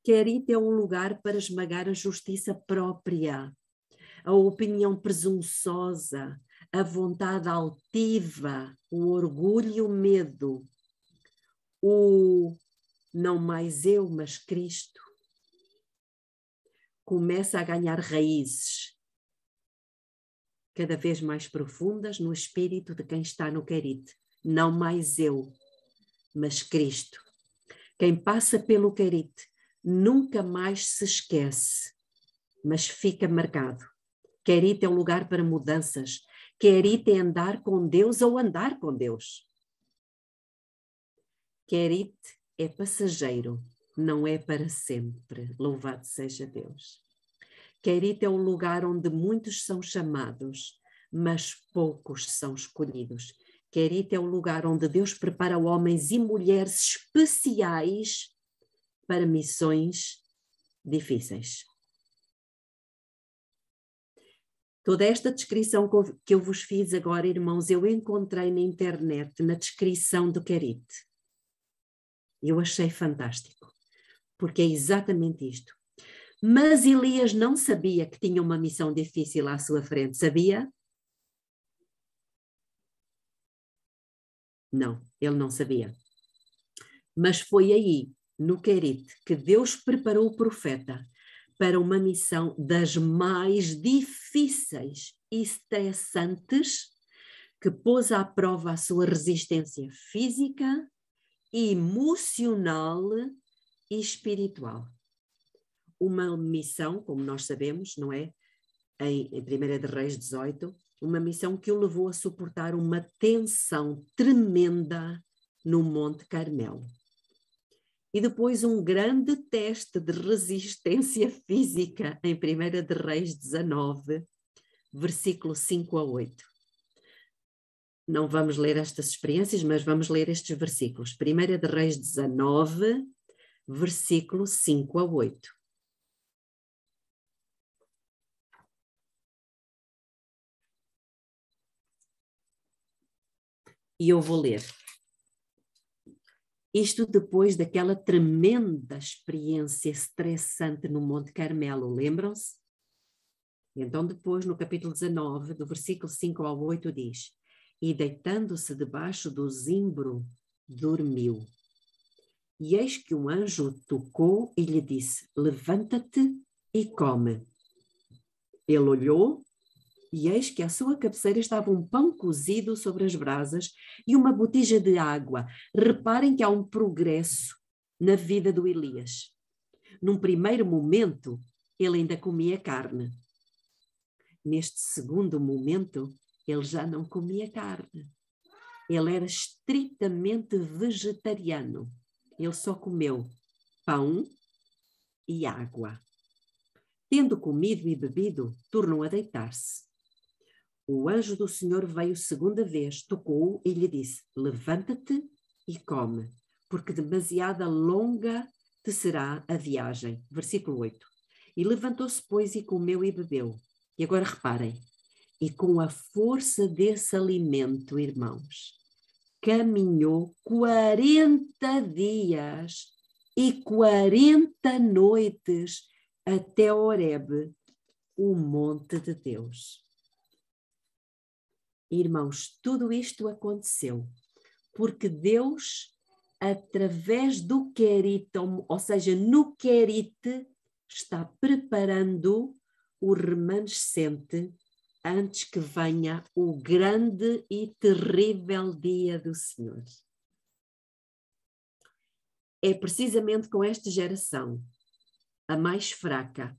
Querite é um lugar para esmagar a justiça própria, a opinião presunçosa, a vontade altiva, o orgulho e o medo, o não mais eu, mas Cristo. Começa a ganhar raízes cada vez mais profundas no espírito de quem está no Querite. Não mais eu, mas Cristo. Quem passa pelo Querite nunca mais se esquece, mas fica marcado. Querite é um lugar para mudanças. Querite é andar com Deus ou andar com Deus. Querite é passageiro, não é para sempre. Louvado seja Deus. Querite é um lugar onde muitos são chamados, mas poucos são escolhidos. Querite é um lugar onde Deus prepara homens e mulheres especiais para missões difíceis. Toda esta descrição que eu vos fiz agora, irmãos, eu encontrei na internet, na descrição do Querite. Eu achei fantástico, porque é exatamente isto. Mas Elias não sabia que tinha uma missão difícil à sua frente, sabia? Não, ele não sabia. Mas foi aí no Querite, que Deus preparou o profeta para uma missão das mais difíceis e estressantes, que pôs à prova a sua resistência física, emocional e espiritual. Uma missão, como nós sabemos, não é? Em 1 de Reis 18, uma missão que o levou a suportar uma tensão tremenda no Monte Carmelo. E depois um grande teste de resistência física em 1 de Reis 19, versículo 5 a 8. Não vamos ler estas experiências, mas vamos ler estes versículos. 1 de Reis 19, versículo 5 a 8. E eu vou ler. Isto depois daquela tremenda experiência estressante no Monte Carmelo, lembram-se? Então depois, no capítulo 19, do versículo 5 ao 8, diz: E deitando-se debaixo do zimbro, dormiu. E eis que um anjo tocou e lhe disse: Levanta-te e come. Ele olhou, e eis que à sua cabeceira estava um pão cozido sobre as brasas e uma botija de água. Reparem que há um progresso na vida do Elias. Num primeiro momento, ele ainda comia carne. Neste segundo momento, ele já não comia carne. Ele era estritamente vegetariano. Ele só comeu pão e água. Tendo comido e bebido, tornou a deitar-se. O anjo do Senhor veio segunda vez, tocou-o e lhe disse: Levanta-te e come, porque demasiada longa te será a viagem. Versículo 8. E levantou-se, pois, e comeu e bebeu. E agora reparem, e com a força desse alimento, irmãos, caminhou 40 dias e 40 noites até Horebe, o monte de Deus. Irmãos, tudo isto aconteceu porque Deus, através do Querite, ou seja, no Querite, está preparando o remanescente antes que venha o grande e terrível dia do Senhor. É precisamente com esta geração, a mais fraca,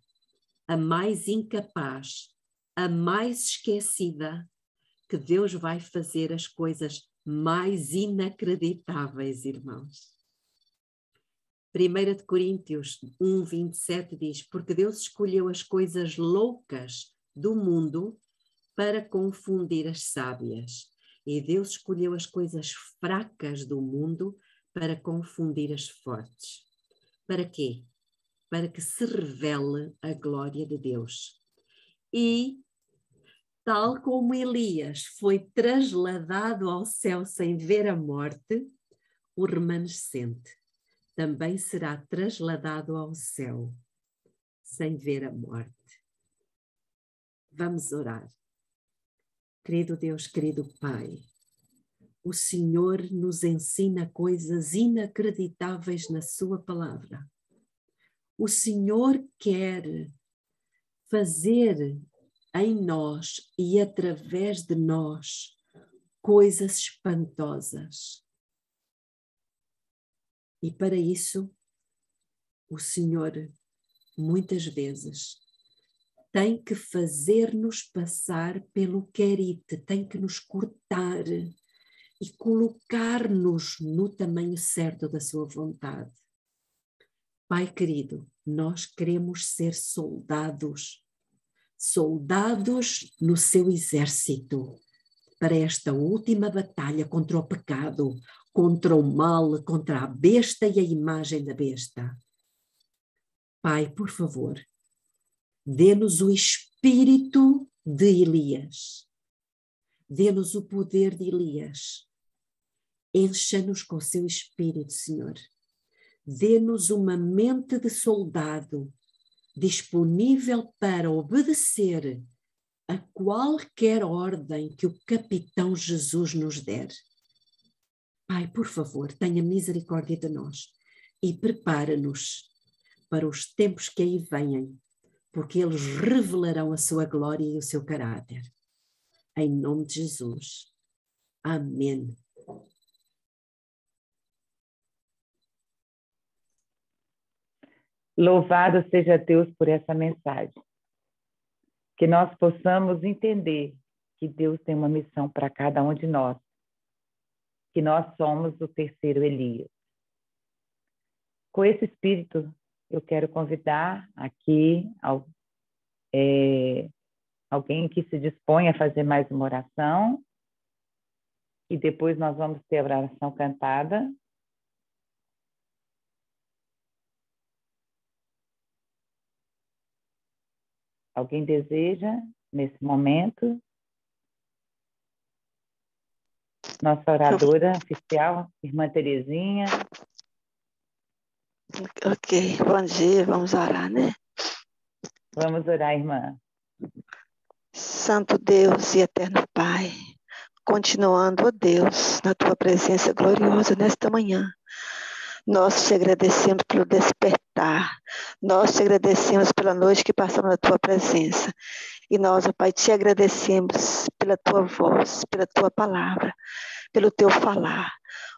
a mais incapaz, a mais esquecida, que Deus vai fazer as coisas mais inacreditáveis, irmãos. 1 de Coríntios 1, 27 diz: Porque Deus escolheu as coisas loucas do mundo para confundir as sábias. E Deus escolheu as coisas fracas do mundo para confundir as fortes. Para quê? Para que se revele a glória de Deus. E tal como Elias foi trasladado ao céu sem ver a morte, o remanescente também será trasladado ao céu sem ver a morte. Vamos orar. Querido Deus, querido Pai, o Senhor nos ensina coisas inacreditáveis na sua palavra. O Senhor quer fazer em nós e através de nós coisas espantosas. E para isso, o Senhor, muitas vezes, tem que fazer-nos passar pelo Querite, tem que nos cortar e colocar-nos no tamanho certo da sua vontade. Pai querido, nós queremos ser soldados no seu exército, para esta última batalha contra o pecado, contra o mal, contra a besta e a imagem da besta. Pai, por favor, dê-nos o espírito de Elias, dê-nos o poder de Elias, encha-nos com o seu espírito, Senhor, dê-nos uma mente de soldado, disponível para obedecer a qualquer ordem que o capitão Jesus nos der. Pai, por favor, tenha misericórdia de nós. e prepara-nos para os tempos que aí vêm, porque eles revelarão a sua glória e o seu caráter. Em nome de Jesus. Amém. Louvado seja Deus por essa mensagem. Que nós possamos entender que Deus tem uma missão para cada um de nós. Que nós somos o terceiro Elias. Com esse espírito, eu quero convidar aqui alguém que se dispõe a fazer mais uma oração. E depois nós vamos ter a oração cantada. Alguém deseja, nesse momento? Nossa oradora oficial, irmã Terezinha. Ok, bom dia, vamos orar, né? Vamos orar, irmã. Santo Deus e eterno Pai, continuando, ó Deus, na tua presença gloriosa nesta manhã. Nós te agradecemos pelo despertar, nós te agradecemos pela noite que passamos na tua presença. E nós, ó Pai, te agradecemos pela tua voz, pela tua palavra, pelo teu falar.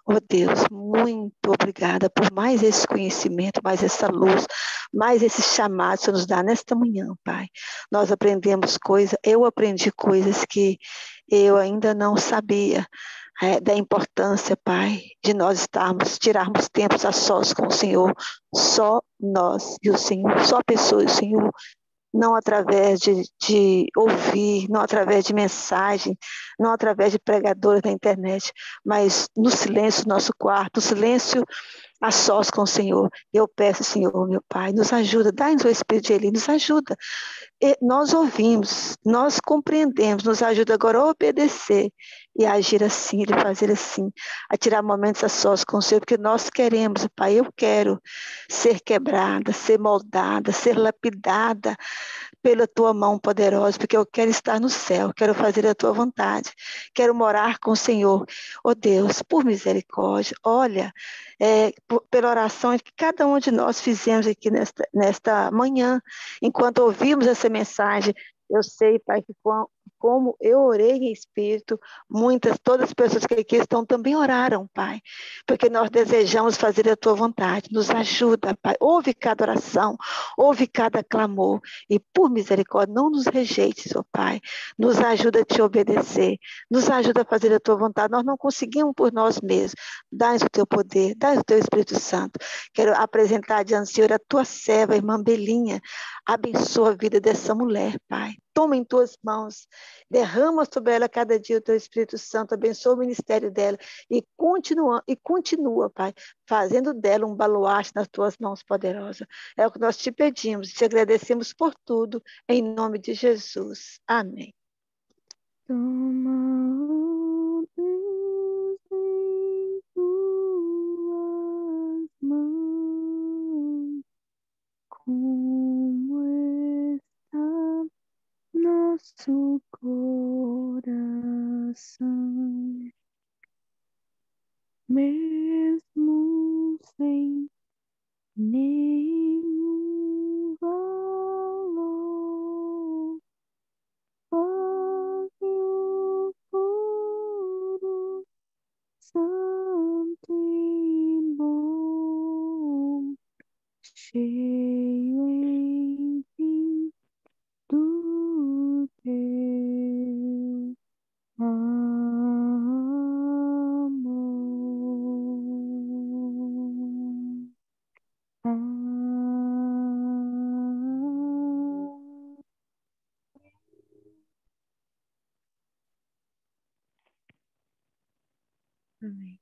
Oh Deus, muito obrigada por mais esse conhecimento, mais essa luz, mais esse chamado que você nos dá nesta manhã, Pai. Nós aprendemos coisas, eu aprendi coisas que eu ainda não sabia, da importância, Pai, de nós tirarmos tempos a sós com o Senhor, só nós e o Senhor, só a pessoa e o Senhor. Não através de ouvir, não através de mensagem, não através de pregadores na internet, mas no silêncio do nosso quarto, no silêncio a sós com o Senhor. Eu peço, Senhor, meu Pai, nos ajuda, dá-nos o Espírito de Eli, nos ajuda. E nós ouvimos, nós compreendemos, nos ajuda agora a obedecer e a agir assim, e fazer assim, a tirar momentos a sós com o Senhor, porque nós queremos, Pai, eu quero ser quebrada, ser moldada, ser lapidada pela tua mão poderosa, porque eu quero estar no céu, quero fazer a tua vontade, quero morar com o Senhor. Oh Deus, por misericórdia, olha, pela oração que cada um de nós fizemos aqui nesta manhã, enquanto ouvimos essa mensagem, eu sei, Pai, que como eu orei em espírito, todas as pessoas que aqui estão também oraram, Pai, porque nós desejamos fazer a tua vontade. Nos ajuda, Pai, ouve cada oração, ouve cada clamor, e por misericórdia, não nos rejeites, ó Pai, nos ajuda a te obedecer, nos ajuda a fazer a tua vontade. Nós não conseguimos por nós mesmos, dá-nos o teu poder, dá-nos o teu Espírito Santo. Quero apresentar diante do Senhor a tua serva, a irmã Belinha, abençoa a vida dessa mulher, Pai. Toma em tuas mãos, derrama sobre ela cada dia o teu Espírito Santo, abençoa o ministério dela e continua, Pai, fazendo dela um baluarte nas tuas mãos poderosas. É o que nós te pedimos, te agradecemos por tudo, em nome de Jesus. Amém. Toma, Deus, em tuas mãos, como está nosso coração, mesmo sem nenhum valor, pague o puro, santo e bom, cheio enfim do teu amor. Amém.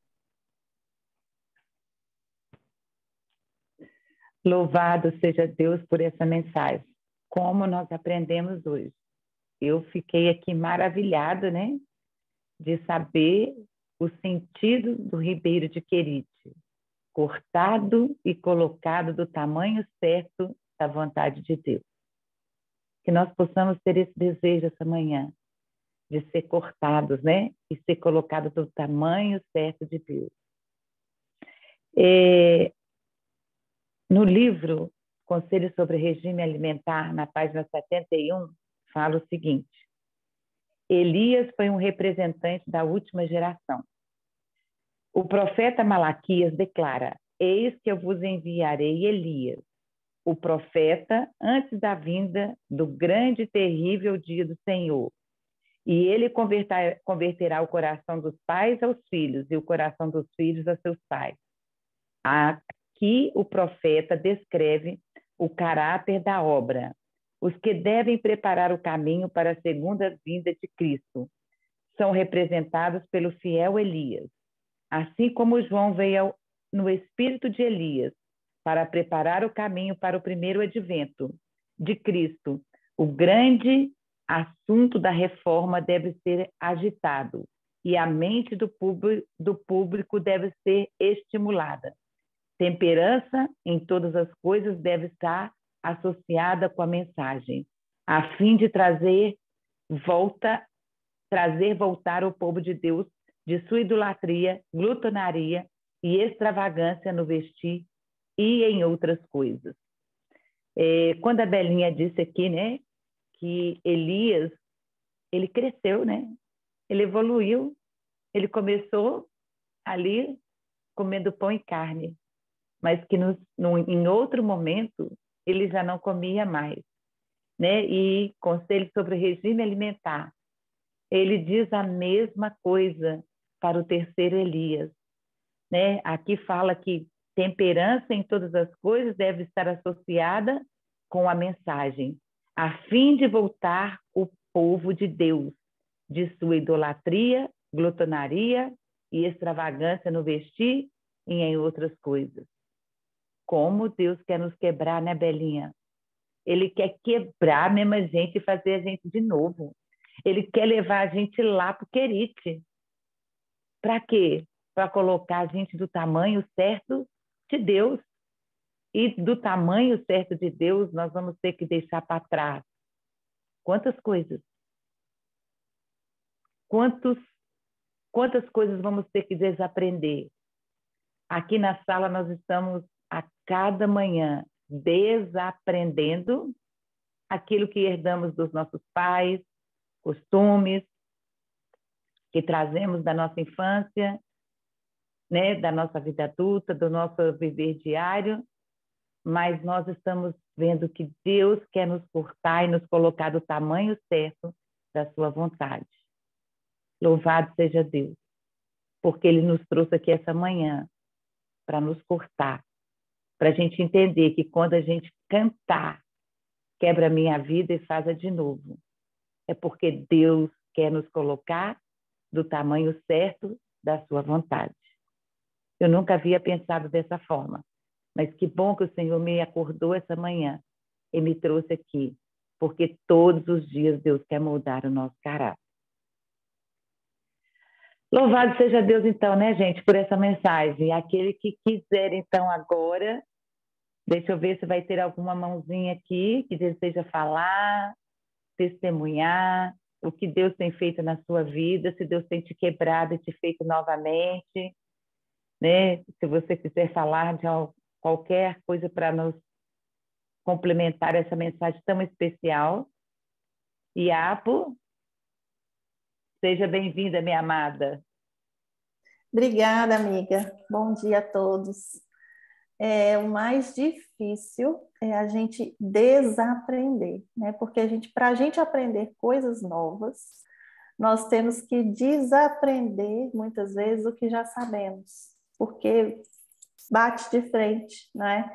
Louvado seja Deus por essa mensagem. Como nós aprendemos hoje. Eu fiquei aqui maravilhada, né? De saber o sentido do ribeiro de Querite. Cortado e colocado do tamanho certo da vontade de Deus. Que nós possamos ter esse desejo essa manhã, de ser cortados, né? E ser colocados do tamanho certo de Deus. No livro Conselhos sobre Regime Alimentar, na página 71, fala o seguinte: Elias foi um representante da última geração. O profeta Malaquias declara: Eis que eu vos enviarei Elias, o profeta, antes da vinda do grande e terrível dia do Senhor. E ele converterá o coração dos pais aos filhos e o coração dos filhos a seus pais. Aqui o profeta descreve o caráter da obra. Os que devem preparar o caminho para a segunda vinda de Cristo são representados pelo fiel Elias. Assim como João veio no espírito de Elias para preparar o caminho para o primeiro advento de Cristo, o grande assunto da reforma deve ser agitado e a mente do público deve ser estimulada. Temperança em todas as coisas deve estar associada com a mensagem, a fim de trazer voltar o povo de Deus de sua idolatria, glutonaria e extravagância no vestir e em outras coisas. Quando a Belinha disse aqui, né, que Elias, ele cresceu, né? Ele evoluiu, ele começou ali comendo pão e carne, mas que em outro momento ele já não comia mais, né? E conselho sobre o regime alimentar, ele diz a mesma coisa para o terceiro Elias, né? Aqui fala que temperança em todas as coisas deve estar associada com a mensagem, a fim de voltar o povo de Deus de sua idolatria, glutonaria e extravagância no vestir e em outras coisas. Como Deus quer nos quebrar, né, Belinha? Ele quer quebrar mesmo a gente e fazer a gente de novo. Ele quer levar a gente lá para o querite. Para quê? Para colocar a gente do tamanho certo de Deus. E do tamanho certo de Deus, nós vamos ter que deixar para trás. Quantas coisas? Quantas coisas vamos ter que desaprender? Aqui na sala nós estamos a cada manhã desaprendendo aquilo que herdamos dos nossos pais, costumes que trazemos da nossa infância, né, da nossa vida adulta, do nosso viver diário, mas nós estamos vendo que Deus quer nos cortar e nos colocar do tamanho certo da sua vontade. Louvado seja Deus, porque Ele nos trouxe aqui essa manhã para nos cortar, para a gente entender que quando a gente cantar, quebra a minha vida e faz de novo. É porque Deus quer nos colocar do tamanho certo da sua vontade. Eu nunca havia pensado dessa forma, mas que bom que o Senhor me acordou essa manhã e me trouxe aqui, porque todos os dias Deus quer moldar o nosso caráter. Louvado seja Deus, então, né, gente, por essa mensagem. Aquele que quiser, então, agora, deixa eu ver se vai ter alguma mãozinha aqui que deseja falar, testemunhar o que Deus tem feito na sua vida, se Deus tem te quebrado e te feito novamente, né? Se você quiser falar de qualquer coisa para nos complementar essa mensagem tão especial. Iapo, seja bem-vinda, minha amada. Obrigada, amiga. Bom dia a todos. O mais difícil é a gente desaprender, né? Porque para a gente aprender coisas novas, nós temos que desaprender muitas vezes o que já sabemos, porque bate de frente, né?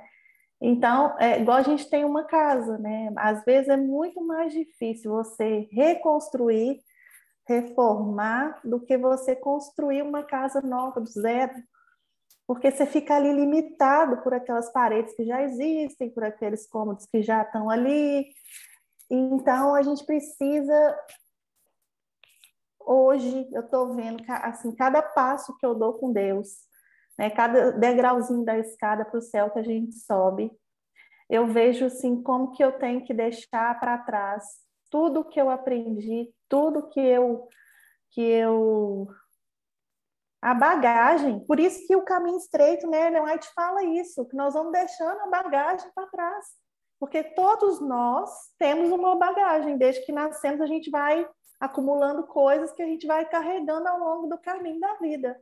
Então, igual a gente tem uma casa, né? Às vezes é muito mais difícil você reconstruir, reformar, do que você construir uma casa nova do zero, porque você fica ali limitado por aquelas paredes que já existem, por aqueles cômodos que já estão ali. Então, a gente precisa... Hoje, eu estou vendo, assim, cada passo que eu dou com Deus, né, cada degrauzinho da escada para o céu que a gente sobe, eu vejo, assim, como que eu tenho que deixar para trás tudo que eu aprendi, tudo que eu A bagagem, por isso que o caminho estreito, né, Ellen White fala isso, que nós vamos deixando a bagagem para trás. Porque todos nós temos uma bagagem, desde que nascemos a gente vai acumulando coisas que a gente vai carregando ao longo do caminho da vida.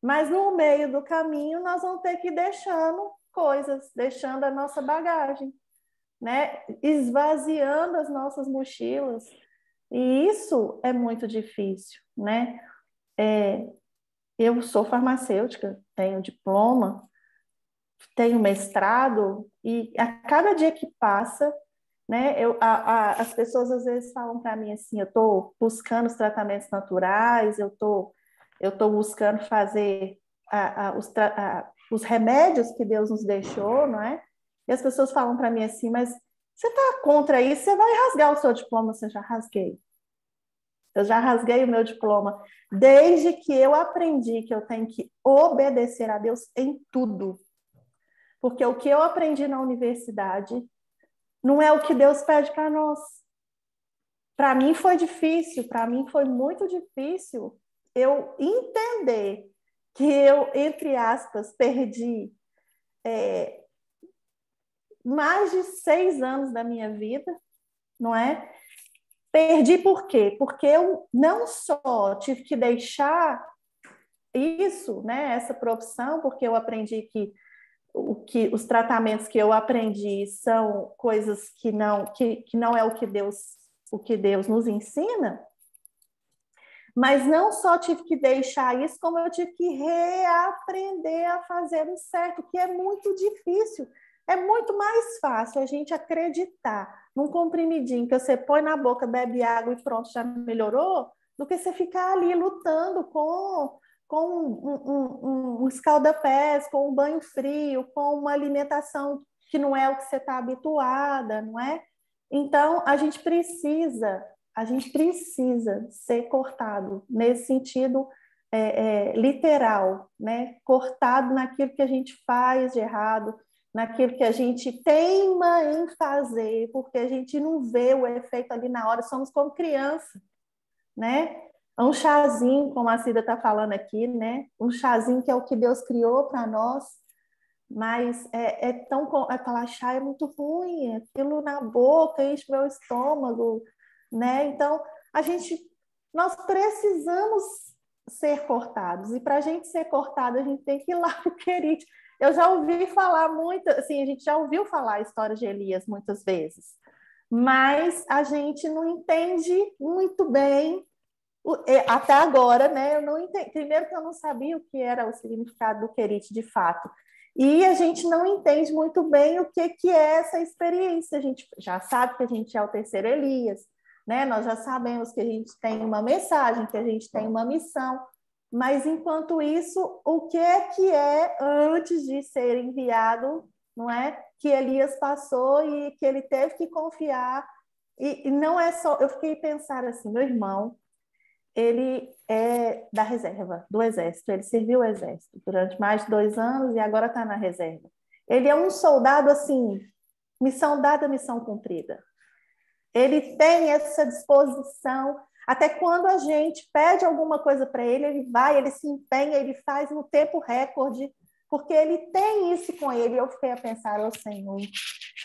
Mas no meio do caminho nós vamos ter que ir deixando coisas, deixando a nossa bagagem, né? Esvaziando as nossas mochilas. E isso é muito difícil, né? Eu sou farmacêutica, tenho diploma, tenho mestrado, e a cada dia que passa, né, as pessoas às vezes falam para mim assim, eu estou buscando os tratamentos naturais, eu tô buscando fazer os remédios que Deus nos deixou, não é? E as pessoas falam para mim assim, mas você está contra isso? Você vai rasgar o seu diploma? Você já rasguei. Eu já rasguei o meu diploma. Desde que eu aprendi que eu tenho que obedecer a Deus em tudo. Porque o que eu aprendi na universidade não é o que Deus pede para nós. Para mim foi difícil, para mim foi muito difícil eu entender que eu, entre aspas, perdi mais de 6 anos da minha vida, não é? Perdi por quê? Porque eu não só tive que deixar isso, né, essa profissão, porque eu aprendi que os tratamentos que eu aprendi são coisas que não é o que Deus nos ensina, mas não só tive que deixar isso, como eu tive que reaprender a fazer o certo, que é muito difícil. É muito mais fácil a gente acreditar num comprimidinho que você põe na boca, bebe água e pronto, já melhorou, do que você ficar ali lutando com um escalda-pés, com um banho frio, com uma alimentação que não é o que você está habituada, não é? Então, a gente precisa ser cortado nesse sentido literal, né? Cortado naquilo que a gente faz de errado, naquilo que a gente teima em fazer, porque a gente não vê o efeito ali na hora, somos como criança, né? Um chazinho, como a Cida está falando aqui, né? Um chazinho que é o que Deus criou para nós, mas aquela chá é muito ruim, aquilo na boca enche meu estômago, né? Então, nós precisamos ser cortados, e para a gente ser cortado, a gente tem que ir lá para o Querite. Eu já ouvi falar muito, assim, a gente já ouviu falar a história de Elias muitas vezes, mas a gente não entende muito bem, até agora, né? Eu não entendi. Primeiro que eu não sabia o que era o significado do Querite de fato. E a gente não entende muito bem o que é essa experiência. A gente já sabe que a gente é o terceiro Elias, né? Nós já sabemos que a gente tem uma mensagem, que a gente tem uma missão, mas enquanto isso, o que é antes de ser enviado, não é? Que Elias passou e que ele teve que confiar. E não é só. Eu fiquei pensando assim, meu irmão, ele é da reserva, do exército, ele serviu o exército durante mais de 2 anos e agora está na reserva. Ele é um soldado assim, missão dada, missão cumprida. Ele tem essa disposição, até quando a gente pede alguma coisa para ele, ele vai, ele se empenha, ele faz no tempo recorde, porque ele tem isso com ele. Eu fiquei a pensar, oh, Senhor,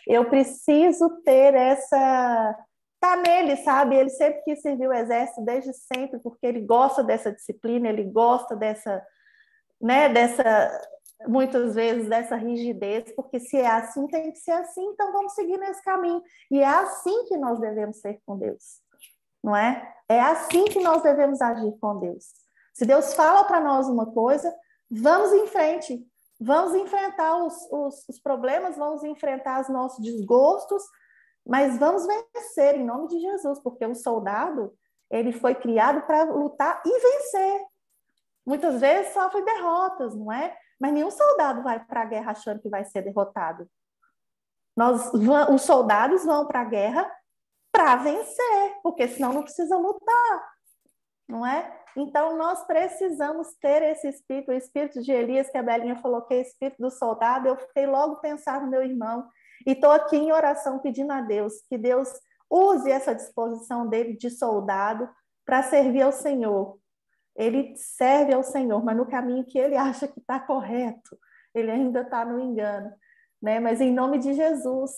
eu preciso ter essa... Tá nele, sabe? Ele sempre quis servir o exército, desde sempre, porque ele gosta dessa disciplina, ele gosta dessa, né, muitas vezes dessa rigidez, porque se é assim, tem que ser assim, então vamos seguir nesse caminho. E é assim que nós devemos ser com Deus, não é? É assim que nós devemos agir com Deus. Se Deus fala para nós uma coisa, vamos em frente, vamos enfrentar os problemas, vamos enfrentar os nossos desgostos, mas vamos vencer em nome de Jesus, porque o soldado, ele foi criado para lutar e vencer. Muitas vezes sofre derrotas, não é? Mas nenhum soldado vai para a guerra achando que vai ser derrotado. Os soldados vão para a guerra para vencer, porque senão não precisa lutar, não é? Então, nós precisamos ter esse espírito, o espírito de Elias, que a Belinha falou que é o espírito do soldado. Eu fiquei logo pensar no meu irmão, e estou aqui em oração pedindo a Deus que Deus use essa disposição dele de soldado para servir ao Senhor. ele serve ao Senhor, mas no caminho que ele acha que está correto, ele ainda está no engano, né? Mas em nome de Jesus,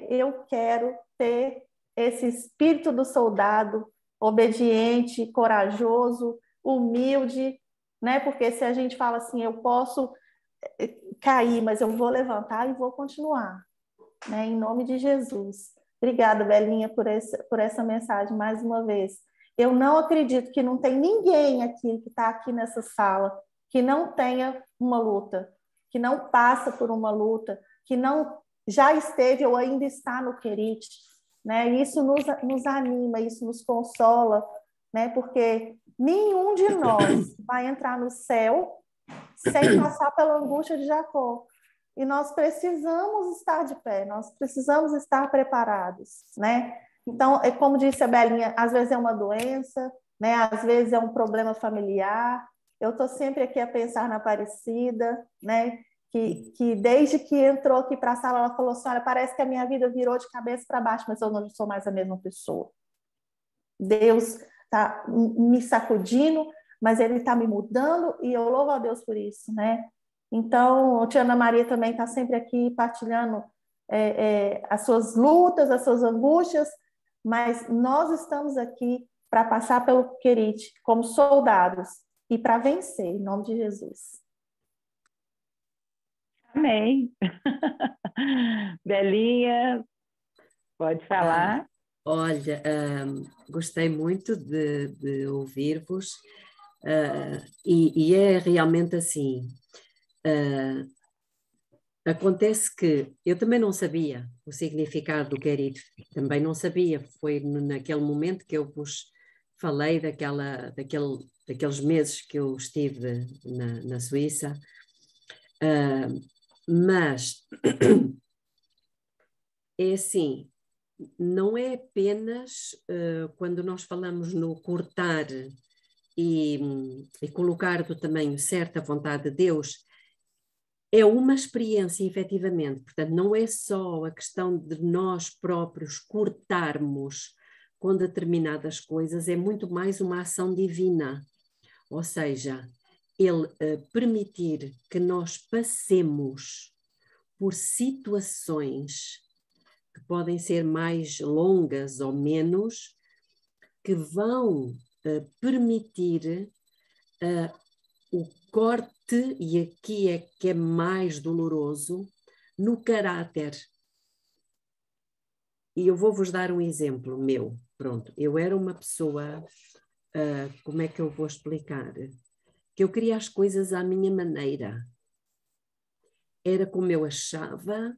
eu quero ter esse espírito do soldado, obediente, corajoso, humilde, né? Porque se a gente fala assim, eu posso cair, mas eu vou levantar e vou continuar, né? Em nome de Jesus. Obrigada, Belinha, por essa mensagem mais uma vez. Eu não acredito que não tem ninguém aqui que está aqui nessa sala que não tenha uma luta, que não passa por uma luta, que não já esteve ou ainda está no Querite, né? Isso nos anima, isso nos consola, né? Porque nenhum de nós vai entrar no céu sem passar pela angústia de Jacó. E nós precisamos estar de pé, nós precisamos estar preparados, né? Então, como disse a Belinha, às vezes é uma doença, né? Às vezes é um problema familiar. Eu estou sempre aqui a pensar na Aparecida, né? Que desde que entrou aqui para a sala, ela falou assim, olha, parece que a minha vida virou de cabeça para baixo, mas eu não sou mais a mesma pessoa. Deus está me sacudindo, mas Ele está me mudando e eu louvo a Deus por isso, né? Então, a tia Ana Maria também está sempre aqui partilhando as suas lutas, as suas angústias, mas nós estamos aqui para passar pelo Querite como soldados e para vencer, em nome de Jesus. Amém. Belinha, pode falar. Olha, gostei muito de ouvir-vos e é realmente assim. Acontece que eu também não sabia o significado do Querite, também não sabia, foi naquele momento que eu vos falei daqueles meses que eu estive na Suíça, mas é assim, não é apenas quando nós falamos no cortar e colocar do tamanho certo a vontade de Deus, é uma experiência, efetivamente. Portanto, não é só a questão de nós próprios cortarmos com determinadas coisas, é muito mais uma ação divina. Ou seja, Ele permitir que nós passemos por situações que podem ser mais longas ou menos, que vão permitir o corte, e aqui é que é mais doloroso, no caráter. E eu vou-vos dar um exemplo meu. Pronto, eu era uma pessoa, como é que eu vou explicar? Que eu queria as coisas à minha maneira. Era como eu achava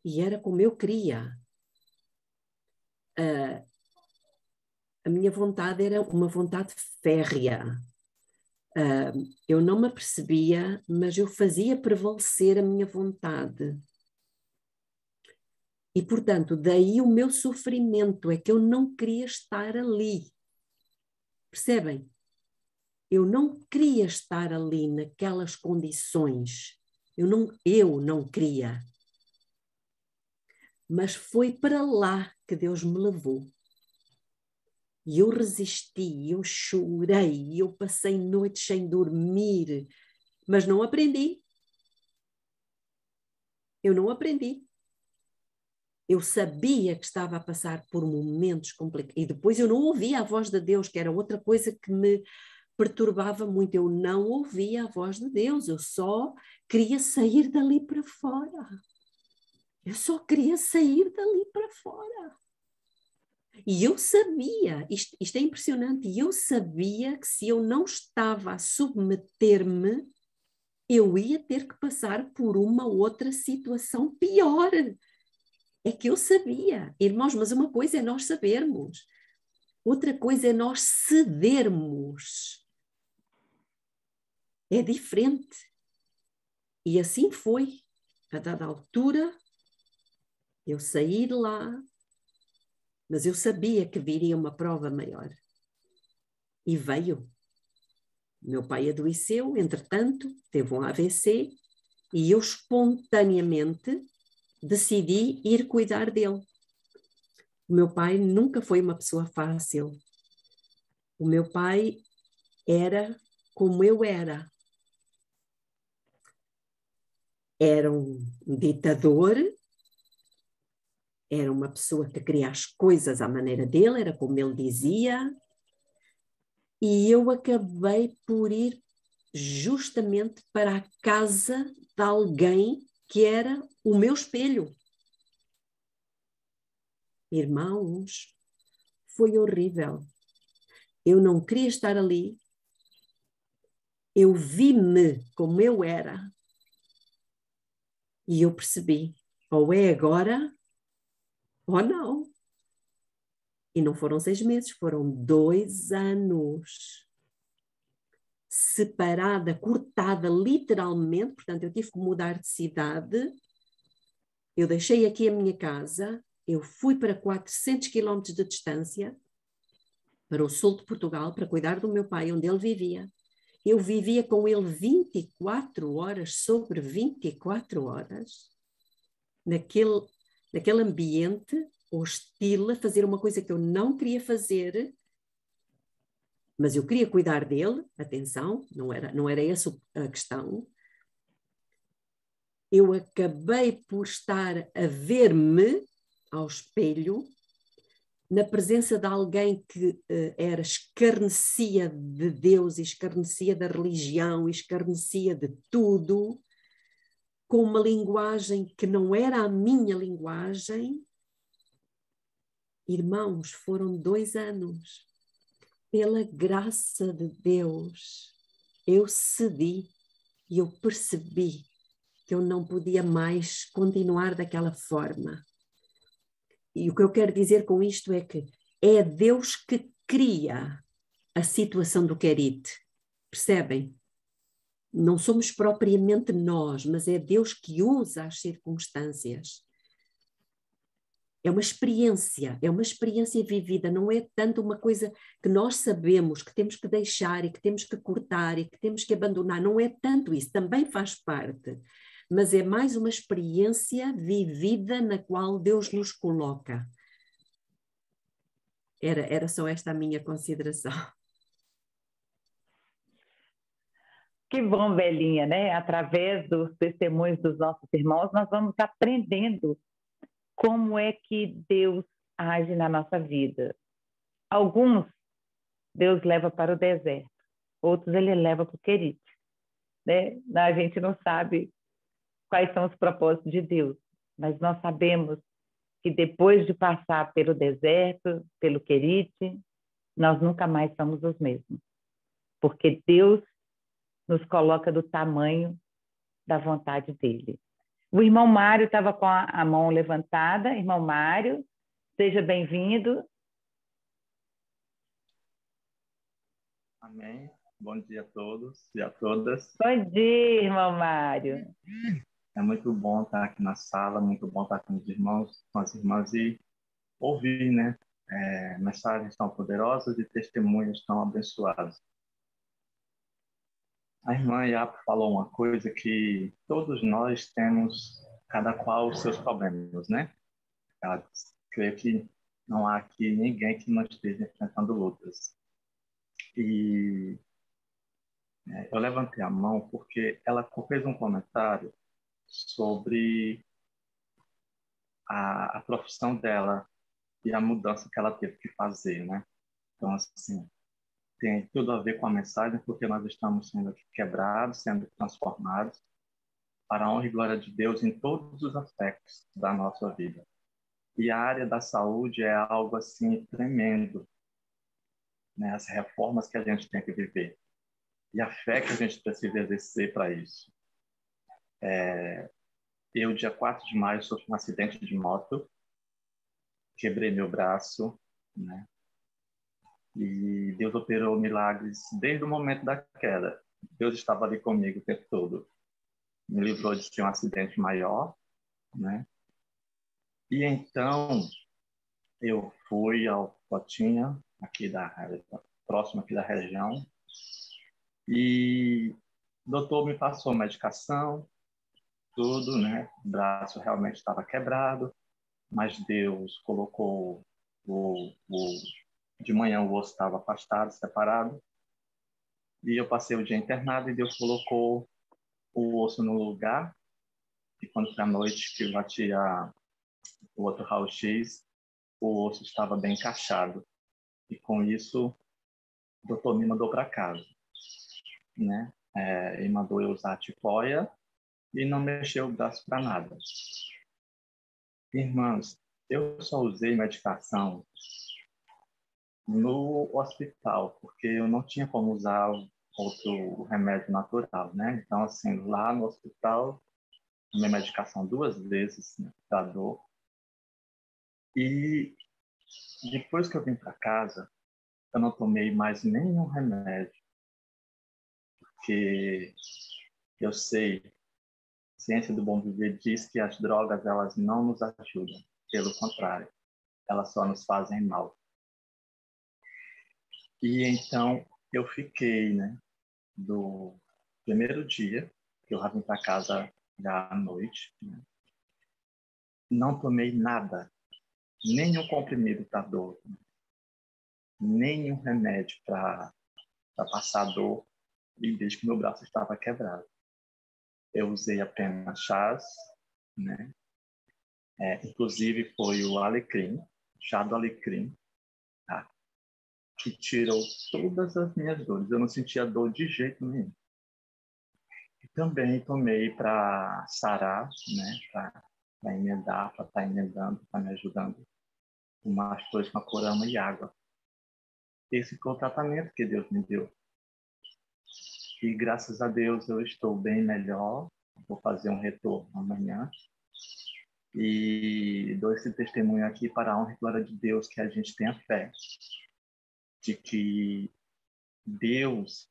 e era como eu queria. A minha vontade era uma vontade férrea. Eu não me apercebia, mas eu fazia prevalecer a minha vontade. E, portanto, daí o meu sofrimento, é que eu não queria estar ali. Percebem? Eu não queria estar ali naquelas condições. Eu não queria. Mas foi para lá que Deus me levou. E eu resisti, eu chorei, eu passei noites sem dormir, mas não aprendi. Eu não aprendi. Eu sabia que estava a passar por momentos complicados. E depois eu não ouvia a voz de Deus, que era outra coisa que me perturbava muito. Eu não ouvia a voz de Deus, eu só queria sair dali para fora. Eu só queria sair dali para fora. E eu sabia, isto é impressionante, e eu sabia que se eu não estava a submeter-me, eu ia ter que passar por uma outra situação pior. É que eu sabia, irmãos, mas uma coisa é nós sabermos, outra coisa é nós cedermos. É diferente. E assim foi. A dada altura, eu saí de lá, mas eu sabia que viria uma prova maior. E veio. Meu pai adoeceu, entretanto, teve um AVC, e eu espontaneamente decidi ir cuidar dele. O meu pai nunca foi uma pessoa fácil. O meu pai era como eu era. Era um ditador, era uma pessoa que queria as coisas à maneira dele, era como ele dizia, e eu acabei por ir justamente para a casa de alguém que era o meu espelho. Irmãos, foi horrível. Eu não queria estar ali. Eu vi-me como eu era e eu percebi, ou é agora ou não. E não foram 6 meses, foram 2 anos. Separada, cortada literalmente, portanto eu tive que mudar de cidade. Eu deixei aqui a minha casa, eu fui para 400 quilómetros de distância, para o sul de Portugal, para cuidar do meu pai, onde ele vivia. Eu vivia com ele 24 horas sobre 24 horas, naquele ambiente hostil, a fazer uma coisa que eu não queria fazer, mas eu queria cuidar dele, atenção, não era essa a questão. Eu acabei por estar a ver-me ao espelho, na presença de alguém que era escarnecia de Deus, escarnecia da religião, escarnecia de tudo, com uma linguagem que não era a minha linguagem. Irmãos, foram 2 anos. Pela graça de Deus, eu cedi e eu percebi que eu não podia mais continuar daquela forma. E o que eu quero dizer com isto é que é Deus que cria a situação do querite. Percebem? Não somos propriamente nós, mas é Deus que usa as circunstâncias. É uma experiência vivida, não é tanto uma coisa que nós sabemos que temos que deixar e que temos que cortar e que temos que abandonar, não é tanto isso, também faz parte, mas é mais uma experiência vivida na qual Deus nos coloca. Era só esta a minha consideração. Que bom, Belinha, né? Através dos testemunhos dos nossos irmãos, nós vamos aprendendo como é que Deus age na nossa vida. Alguns Deus leva para o deserto, outros ele leva para o querido, né? A gente não sabe quais são os propósitos de Deus, mas nós sabemos que depois de passar pelo deserto, pelo querite, nós nunca mais somos os mesmos, porque Deus nos coloca do tamanho da vontade dele. O irmão Mário estava com a mão levantada. Irmão Mário, seja bem-vindo. Amém. Bom dia a todos e a todas. Bom dia, irmão Mário. É muito bom estar aqui na sala, muito bom estar com os irmãos, com as irmãs e ouvir, né? Mensagens tão poderosas e testemunhos tão abençoados. A irmã Iapo falou uma coisa que todos nós temos, cada qual os seus problemas, né? Ela creio que não há aqui ninguém que não esteja enfrentando lutas. E eu levantei a mão porque ela fez um comentário sobre a profissão dela e a mudança que ela teve que fazer, né? Então, assim, tem tudo a ver com a mensagem, porque nós estamos sendo quebrados, sendo transformados para a honra e glória de Deus em todos os aspectos da nossa vida. E a área da saúde é algo, assim, tremendo, né? As reformas que a gente tem que viver e a fé que a gente precisa exercer para isso. Eu, dia 4 de maio, sofri um acidente de moto, quebrei meu braço, né? E Deus operou milagres desde o momento da queda. Deus estava ali comigo o tempo todo. Me livrou de ter um acidente maior, né? E então eu fui ao Potinha, próximo aqui da região, e o doutor me passou medicação, tudo, né? O braço realmente estava quebrado, mas Deus colocou de manhã o osso estava afastado, separado, E eu passei o dia internado e Deus colocou o osso no lugar. E quando foi à noite que eu bati o outro raio-x, o osso estava bem encaixado. E com isso, o doutor me mandou para casa, né? Ele mandou eu usar a tipóia e não mexeu o braço para nada. Irmãos, eu só usei medicação no hospital, porque eu não tinha como usar outro remédio natural, né? Então, assim, lá no hospital, minha medicação 2 vezes, né, da dor. E depois que eu vim para casa, eu não tomei mais nenhum remédio, porque eu sei, a ciência do bom viver diz que as drogas, elas não nos ajudam, pelo contrário, elas só nos fazem mal. E então eu fiquei, né, do primeiro dia, que eu já vim para casa já à noite, né, não tomei nada, nenhum comprimido para dor, nenhum remédio para passar dor, e desde que meu braço estava quebrado. Eu usei apenas chás, né? Inclusive foi o alecrim, chá do alecrim, tá? Que tirou todas as minhas dores. Eu não sentia dor de jeito nenhum. E também tomei para sarar, né? Para emendar, para estar emendando, para me ajudando. Umas coisas com a corama e água. Esse foi o tratamento que Deus me deu. E graças a Deus eu estou bem melhor. Vou fazer um retorno amanhã. E dou esse testemunho aqui para a honra e glória de Deus, que a gente tenha fé de que Deus,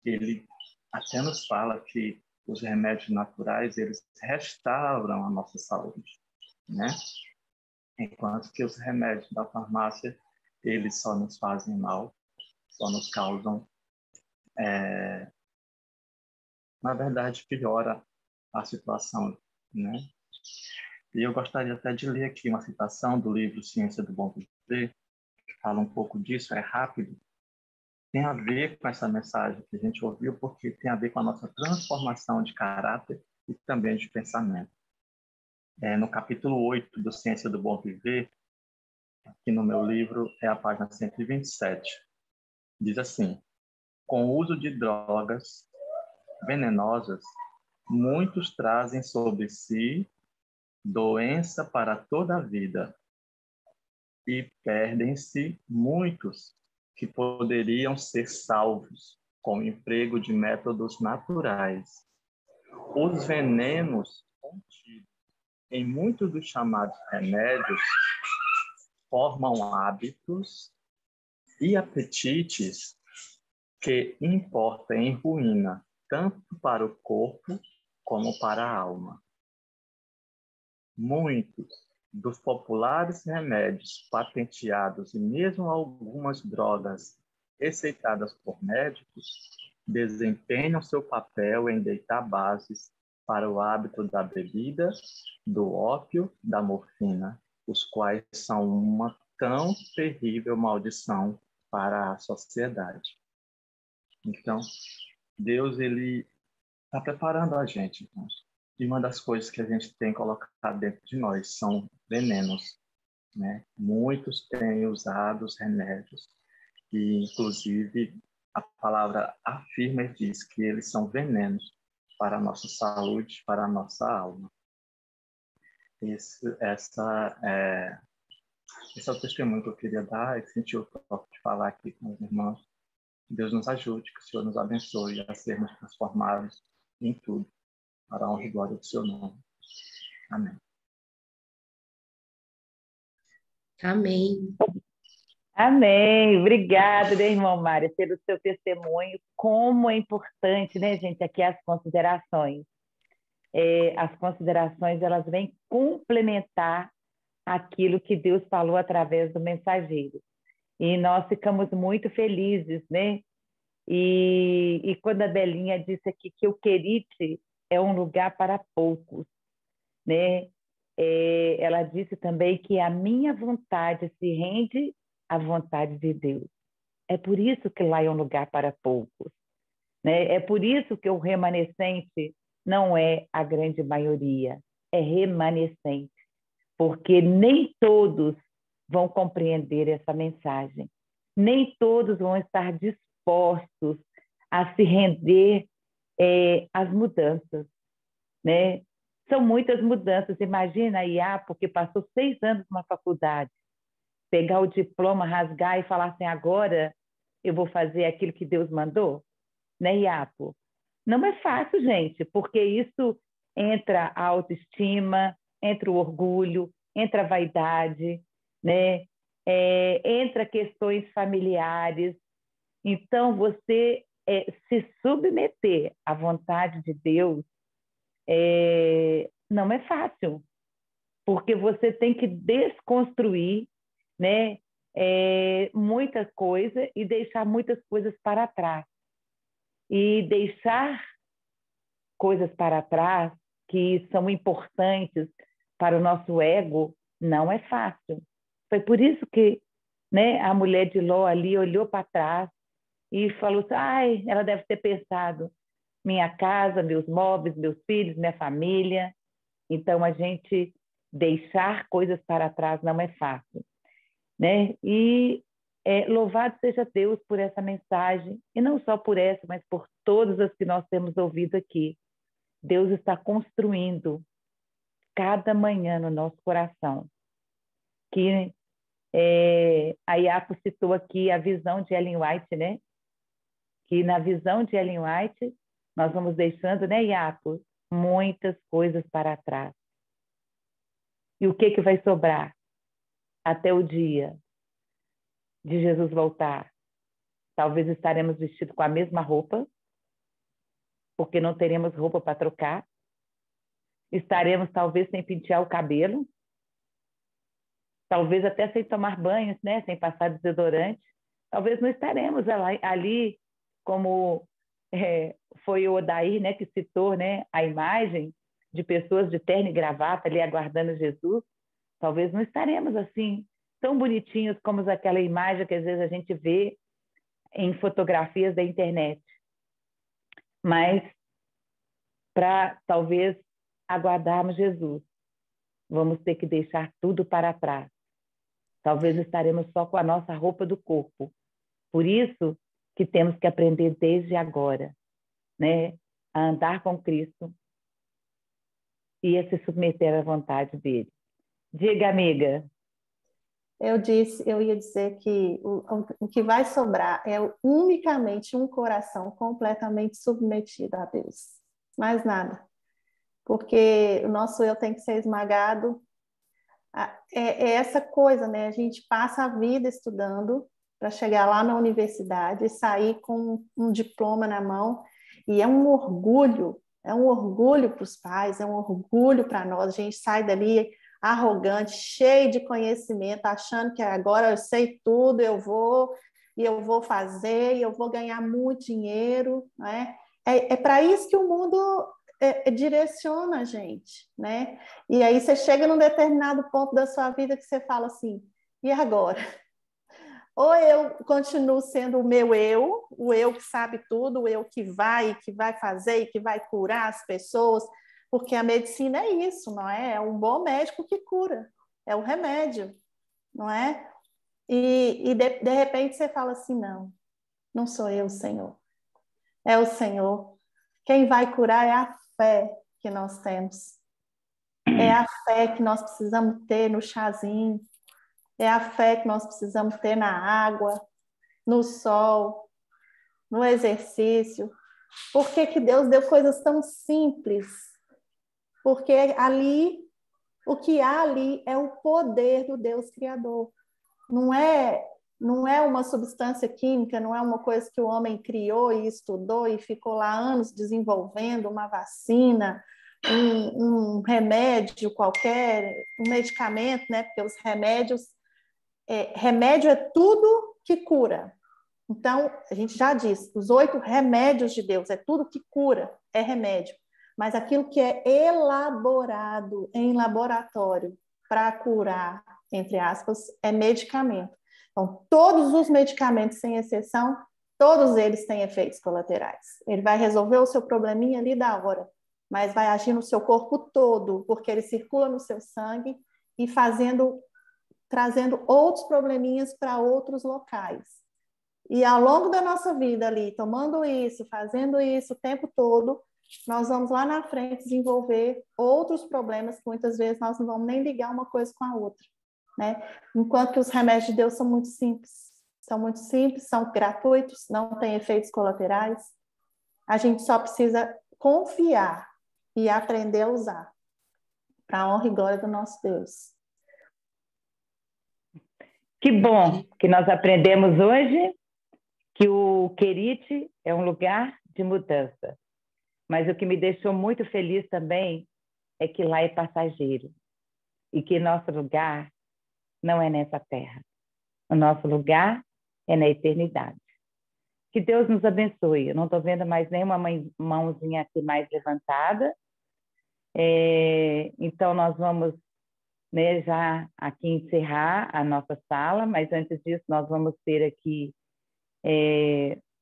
ele até nos fala que os remédios naturais, eles restauram a nossa saúde, né? Enquanto que os remédios da farmácia, eles só nos fazem mal, só nos causam, na verdade, piora a situação, né? E eu gostaria até de ler aqui uma citação do livro Ciência do Bom Viver, que fala um pouco disso, é rápido, tem a ver com essa mensagem que a gente ouviu, porque tem a ver com a nossa transformação de caráter e também de pensamento. No capítulo 8 do Ciência do Bom Viver, aqui no meu livro, é a página 127. Diz assim: com o uso de drogas venenosas, muitos trazem sobre si doença para toda a vida e perdem-se muitos que poderiam ser salvos com o emprego de métodos naturais. Os venenos contidos em muitos dos chamados remédios formam hábitos e apetites que importam em ruína tanto para o corpo como para a alma. Muitos dos populares remédios patenteados e mesmo algumas drogas receitadas por médicos desempenham seu papel em deitar bases para o hábito da bebida, do ópio, da morfina, os quais são uma tão terrível maldição para a sociedade. Então, Deus, ele está preparando a gente, irmãos. E uma das coisas que a gente tem colocado dentro de nós são venenos, né? Muitos têm usado os remédios e, inclusive, a palavra afirma e diz que eles são venenos para a nossa saúde, para a nossa alma. Esse é o testemunho que eu queria dar e senti o toque de falar aqui com os irmãos. Que Deus nos ajude, que o Senhor nos abençoe a sermos transformados em tudo, para a honra e glória do seu nome. Amém. Amém. Amém. Obrigada, né, irmão Mário, pelo seu testemunho. Como é importante, né, gente, aqui as considerações. As considerações, elas vêm complementar aquilo que Deus falou através do mensageiro. E nós ficamos muito felizes, né? E quando a Belinha disse aqui que o Querite é um lugar para poucos, né? Ela disse também que a minha vontade se rende à vontade de Deus. É por isso que lá é um lugar para poucos. né? É por isso que o remanescente não é a grande maioria, é remanescente, porque nem todos vão compreender essa mensagem, nem todos vão estar dispostos a se render às mudanças, né? São muitas mudanças. Imagina a Iapo, que passou 6 anos numa faculdade, pegar o diploma, rasgar e falar assim, agora eu vou fazer aquilo que Deus mandou, né, Iapo? Não é fácil, gente, porque isso entra a autoestima, entra o orgulho, entra a vaidade, né? Entra questões familiares. Então, você se submeter à vontade de Deus não é fácil, porque você tem que desconstruir, né, muita coisa e deixar muitas coisas para trás. E deixar coisas para trás que são importantes para o nosso ego não é fácil. Foi por isso que, né, a mulher de Ló ali olhou para trás e falou assim, ai, ela deve ter pensado, minha casa, meus móveis, meus filhos, minha família. Então, a gente deixar coisas para trás não é fácil, né? E louvado seja Deus por essa mensagem, e não só por essa, mas por todas as que nós temos ouvido aqui. Deus está construindo cada manhã no nosso coração. Que a Iapo citou aqui a visão de Ellen White, né? Que na visão de Ellen White, nós vamos deixando, né, Iapo, muitas coisas para trás. E o que vai sobrar até o dia de Jesus voltar? Talvez estaremos vestidos com a mesma roupa, porque não teremos roupa para trocar. Estaremos talvez sem pentear o cabelo, talvez até sem tomar banhos, né, sem passar desodorante. Talvez não estaremos ali como foi o Odair, né, que citou, né, a imagem de pessoas de terno e gravata ali aguardando Jesus. Talvez não estaremos assim, tão bonitinhos como aquela imagem que às vezes a gente vê em fotografias da internet. Mas para talvez aguardarmos Jesus, vamos ter que deixar tudo para trás. Talvez estaremos só com a nossa roupa do corpo. Por isso que temos que aprender desde agora, né, a andar com Cristo e a se submeter à vontade dele. Diga, amiga. Eu ia dizer que o que vai sobrar é unicamente um coração completamente submetido a Deus. Mais nada. Porque o nosso eu tem que ser esmagado. É essa coisa, né? A gente passa a vida estudando para chegar lá na universidade e sair com um diploma na mão. E é um orgulho para os pais, é um orgulho para nós. A gente sai dali arrogante, cheio de conhecimento, achando que agora eu sei tudo, eu vou fazer, e eu vou ganhar muito dinheiro, né? É para isso que o mundo direciona a gente, né? E aí você chega num determinado ponto da sua vida que você fala assim, e agora? Ou eu continuo sendo o meu eu, o eu que sabe tudo, o eu que vai fazer e que vai curar as pessoas, porque a medicina é isso, não é? É um bom médico que cura, é o remédio, não é? E de repente você fala assim, não sou eu, Senhor, é o Senhor. Quem vai curar é a fé que nós temos, é a fé que nós precisamos ter no chazinho, é a fé que nós precisamos ter na água, no sol, no exercício. Por que Deus deu coisas tão simples? Porque ali, o que há ali é o poder do Deus Criador. Não é uma substância química, não é uma coisa que o homem criou e estudou e ficou lá anos desenvolvendo uma vacina, um remédio qualquer, um medicamento, né? Porque os remédio é tudo que cura. Então, a gente já disse, os 8 remédios de Deus, é tudo que cura, é remédio. Mas aquilo que é elaborado em laboratório para curar, entre aspas, é medicamento. Então, todos os medicamentos, sem exceção, Todos eles têm efeitos colaterais. Ele vai resolver o seu probleminha ali da hora, mas vai agir no seu corpo todo, porque ele circula no seu sangue e trazendo outros probleminhas para outros locais. E ao longo da nossa vida ali, tomando isso, fazendo isso o tempo todo, nós vamos lá na frente desenvolver outros problemas que muitas vezes nós não vamos nem ligar uma coisa com a outra, né? Enquanto que os remédios de Deus são muito simples, são gratuitos, não têm efeitos colaterais. A gente só precisa confiar e aprender a usar para a honra e glória do nosso Deus. Que bom que nós aprendemos hoje que o Querite é um lugar de mudança. Mas o que me deixou muito feliz também é que lá é passageiro e que nosso lugar não é nessa terra. O nosso lugar é na eternidade. Que Deus nos abençoe. Eu não estou vendo mais nenhuma mãozinha aqui mais levantada. Então, nós vamos, né, já aqui encerrar a nossa sala, mas antes disso nós vamos ter aqui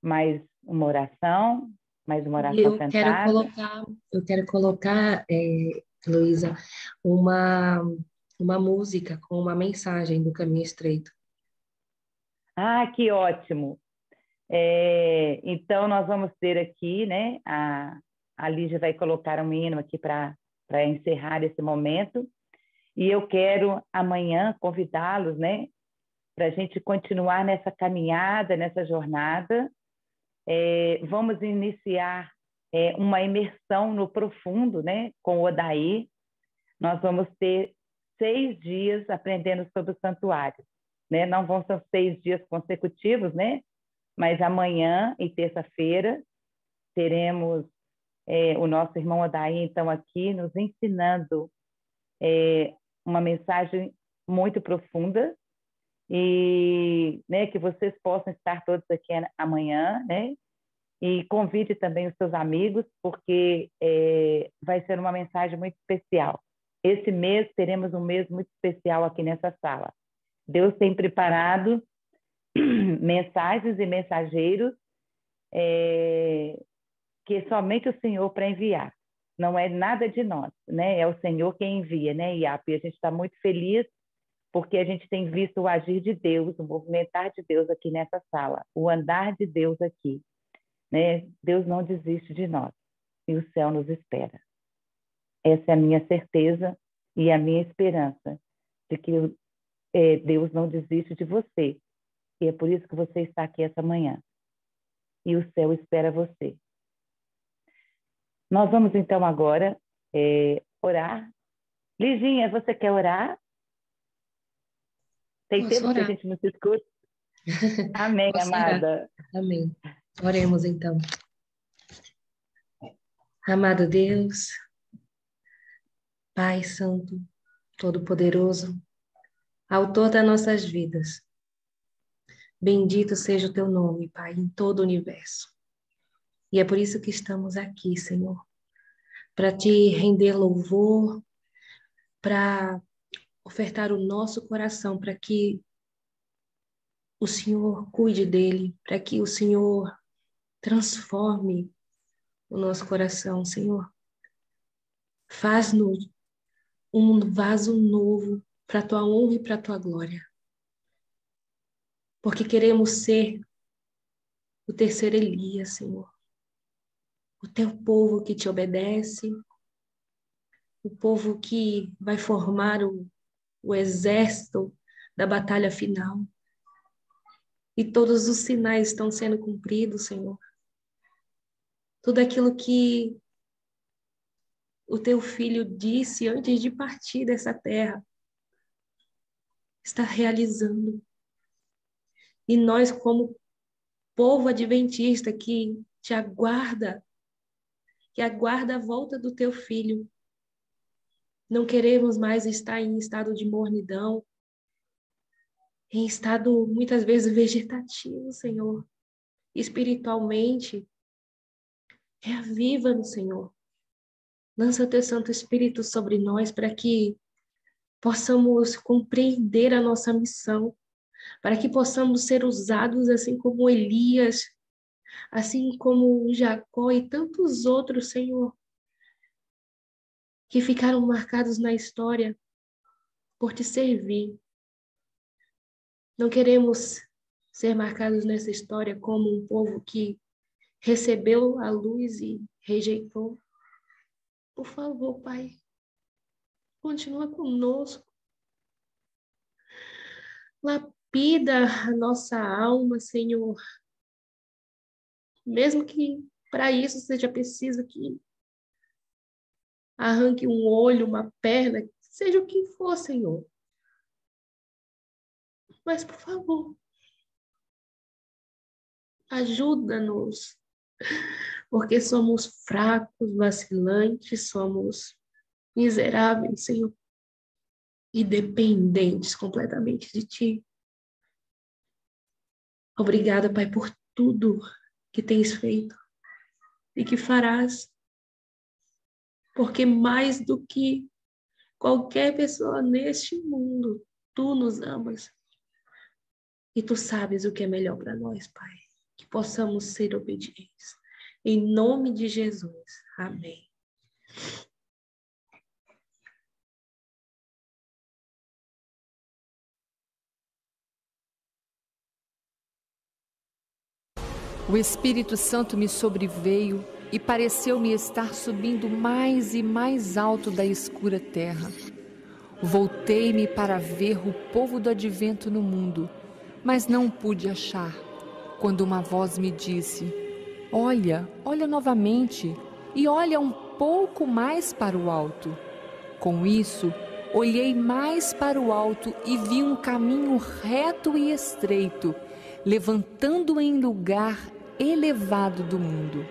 mais uma oração cantada. Eu quero colocar, Luísa, uma música com uma mensagem do Caminho Estreito. Ah, que ótimo! Então, nós vamos ter aqui, né, a Lígia vai colocar um hino aqui para encerrar esse momento, e eu quero amanhã convidá-los, né, para a gente continuar nessa caminhada, nessa jornada. Vamos iniciar uma imersão no profundo, né, com o Odair. Nós vamos ter 6 dias aprendendo sobre o santuário, né? Não vão ser 6 dias consecutivos, né? Mas amanhã e terça-feira teremos o nosso irmão Odair, então, aqui nos ensinando uma mensagem muito profunda, e, né, que vocês possam estar todos aqui amanhã, né? E convide também os seus amigos, porque vai ser uma mensagem muito especial. Esse mês teremos um mês muito especial aqui nessa sala. Deus tem preparado mensagens e mensageiros que é somente o Senhor para enviar. Não é nada de nós, né? É o Senhor quem envia, né, Iap? E a gente está muito feliz porque a gente tem visto o agir de Deus, o movimentar de Deus aqui nessa sala, o andar de Deus aqui, né? Deus não desiste de nós e o céu nos espera. Essa é a minha certeza e a minha esperança de que Deus não desiste de você. E é por isso que você está aqui essa manhã. E o céu espera você. Nós vamos, então, agora orar. Liginha, você quer orar? Tem Posso tempo orar. que a gente não se escuta? Amém, Posso amada. orar. Amém. Oremos, então. Amado Deus, Pai Santo, Todo-Poderoso, Autor das nossas vidas, bendito seja o teu nome, Pai, em todo o universo. E é por isso que estamos aqui, Senhor, para te render louvor, para ofertar o nosso coração, para que o Senhor cuide dele, para que o Senhor transforme o nosso coração, Senhor. Faz-nos um vaso novo para a tua honra e para a tua glória. Porque queremos ser o terceiro Elias, Senhor. O teu povo que te obedece, o povo que vai formar o exército da batalha final. E todos os sinais estão sendo cumpridos, Senhor. Tudo aquilo que o teu filho disse antes de partir dessa terra está realizando. E nós, como povo adventista que te aguarda, que aguarda a volta do teu filho, não queremos mais estar em estado de mornidão, em estado muitas vezes vegetativo, Senhor. Espiritualmente, reaviva-nos, Senhor. Lança teu Santo Espírito sobre nós para que possamos compreender a nossa missão, para que possamos ser usados assim como Elias assim como Jacó e tantos outros, Senhor, que ficaram marcados na história por te servir. Não queremos ser marcados nessa história como um povo que recebeu a luz e rejeitou. Por favor, Pai, continua conosco. Lapida a nossa alma, Senhor. Mesmo que para isso seja preciso que arranque um olho, uma perna, seja o que for, Senhor. Mas, por favor, ajuda-nos, porque somos fracos, vacilantes, somos miseráveis, Senhor, e dependentes completamente de Ti. Obrigada, Pai, por tudo que tens feito e que farás, porque mais do que qualquer pessoa neste mundo, Tu nos amas e Tu sabes o que é melhor para nós, Pai, que possamos ser obedientes. Em nome de Jesus. Amém. O Espírito Santo me sobreveio e pareceu-me estar subindo mais e mais alto da escura terra. Voltei-me para ver o povo do advento no mundo, mas não pude achar, quando uma voz me disse: olha, olha novamente, e olha um pouco mais para o alto. Com isso, olhei mais para o alto e vi um caminho reto e estreito, levantando em lugar elevado do mundo.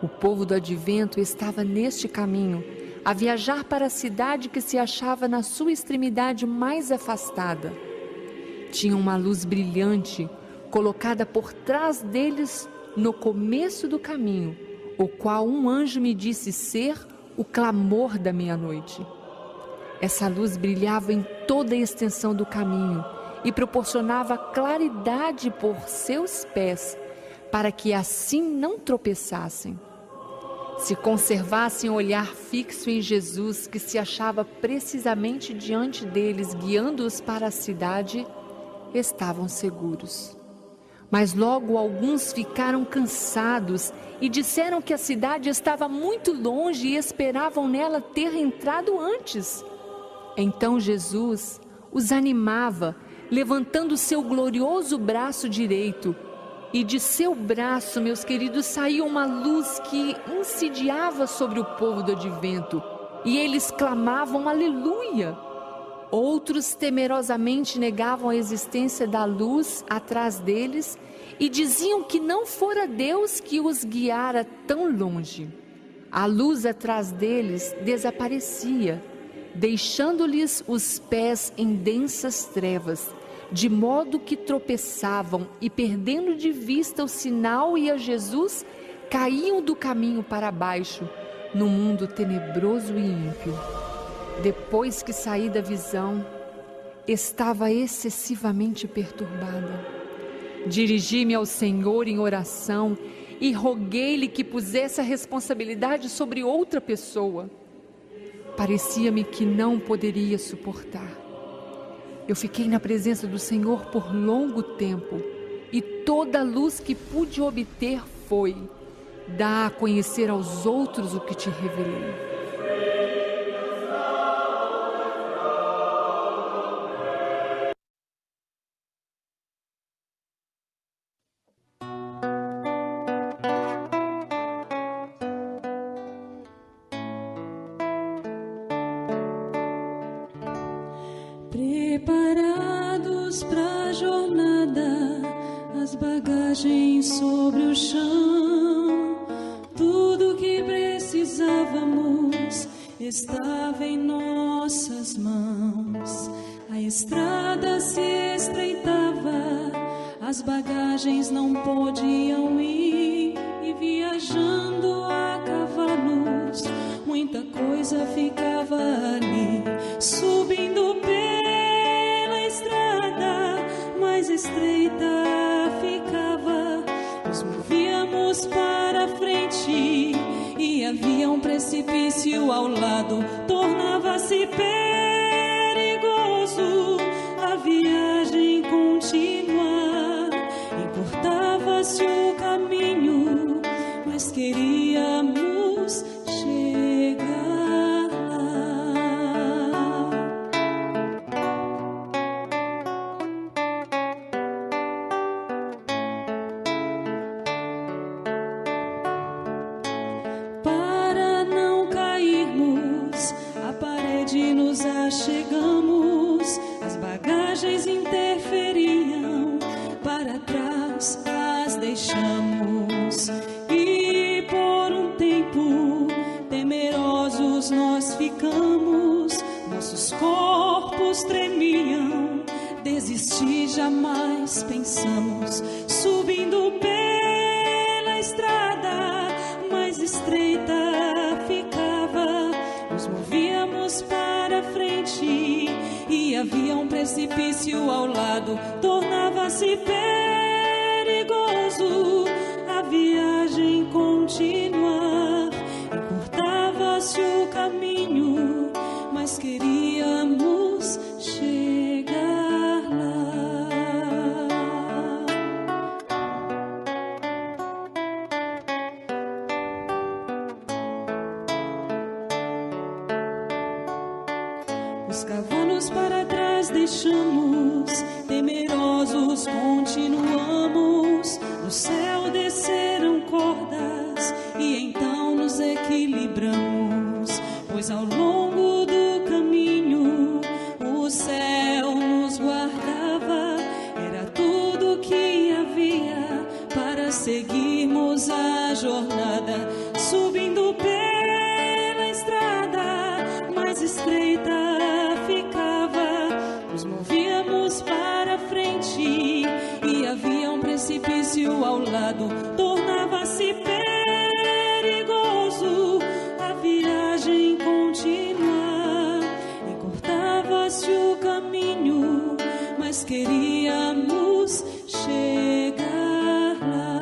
O povo do advento estava neste caminho, a viajar para a cidade que se achava na sua extremidade mais afastada. Tinha uma luz brilhante colocada por trás deles no começo do caminho, o qual um anjo me disse ser o clamor da meia-noite. Essa luz brilhava em toda a extensão do caminho e proporcionava claridade por seus pés, para que assim não tropeçassem. Se conservassem o olhar fixo em Jesus, que se achava precisamente diante deles, guiando-os para a cidade, estavam seguros. Mas logo alguns ficaram cansados e disseram que a cidade estava muito longe e esperavam nela ter entrado antes. Então Jesus os animava, levantando seu glorioso braço direito, e de seu braço, meus queridos, saiu uma luz que incendiava sobre o povo do advento, e eles clamavam aleluia. Outros temerosamente negavam a existência da luz atrás deles e diziam que não fora Deus que os guiara tão longe. A luz atrás deles desaparecia, deixando-lhes os pés em densas trevas, de modo que tropeçavam e, perdendo de vista o sinal e a Jesus, caíam do caminho para baixo, no mundo tenebroso e ímpio. Depois que saí da visão, estava excessivamente perturbada. Dirigi-me ao Senhor em oração e roguei-lhe que pusesse a responsabilidade sobre outra pessoa. Parecia-me que não poderia suportar. Eu fiquei na presença do Senhor por longo tempo, e toda a luz que pude obter foi: dá a conhecer aos outros o que te revelei. Preparados para a jornada, as bagagens sobre o chão, tudo que precisávamos estava em nossas mãos. A estrada se estreitava, as bagagens não podiam ir, e viajando a cavalos, muita coisa ficava ali, subindo pela estrada mais estreita ficava, os movimentos um precipício ao lado, tornava-se perigoso a viagem continuar. Encurtava-se o caminho, mas queríamos chegar lá. Para não cairmos, à parede nos achegamos. As bagagens interferiam, para trás as deixamos. E por um tempo, temerosos nós ficamos. Nossos corpos tremiam, desistir jamais pensamos. Subindo pela estrada mais estreita ficava, nos movíamos para frente e havia um precipício ao lado. Tornava-se perigoso a viagem continuar. Encurtava-se o caminho, mas queríamos chegar lá. Os cavalos para trás deixamos, temerosos continuamos. Do céu desceram cordas e então nos equilibramos, pois ao longo do caminho o céu nos guardava. Era tudo que havia para seguirmos a jornada. Subindo pela estrada mais estreita ficava, nos movíamos para frente e havia um precipício ao lado. Tornava-se perigoso a viagem continuar. Encurtava-se o caminho, mas queríamos chegar lá.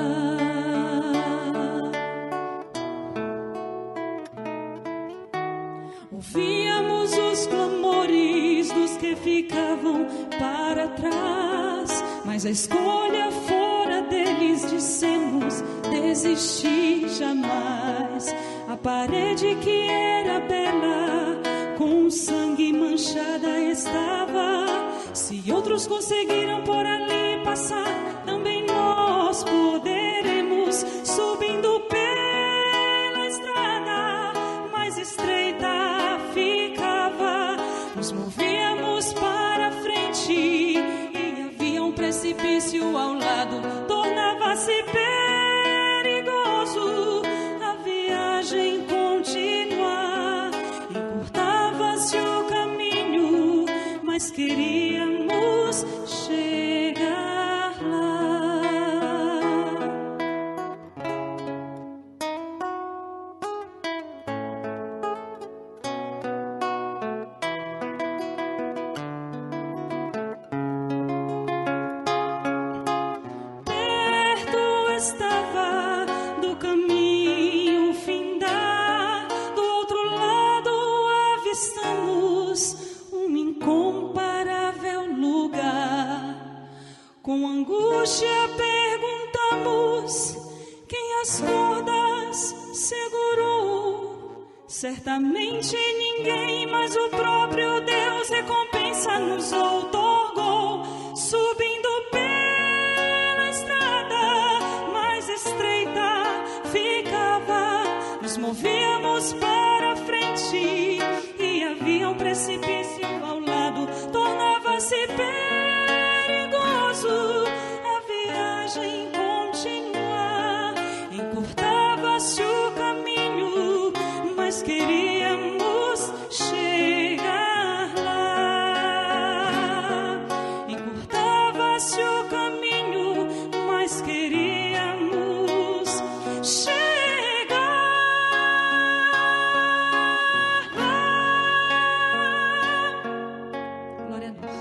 Ouvíamos os clamores dos que ficavam para trás, mas a escolha fora deles. Dissemos desistir jamais. A parede que era bela, com sangue manchada estava. Se outros conseguiram por ali passar, também nós poderemos. Subindo pela estrada mais estreita ficava, nos movíamos para frente e havia um precipício ao lado. Tornava-se perigoso a viagem continuar. Encurtava-se o caminho, mas queríamos chegar lá. Perto estava do caminho findar, do outro lado avistamos um incomparável lugar. Com angústia perguntamos quem as cordas segurou. Certamente ninguém, mas o próprio Deus recompensa nos outorgou. Subindo pela estrada mais estreita ficava, nos movíamos para frente e havia um precipício ao lado. Tornava-se perigoso a viagem continuar. Encurtava-se o caminho, mas queríamos chegar lá. Encurtava-se o caminho, mas queríamos chegar lá. Glória a Deus.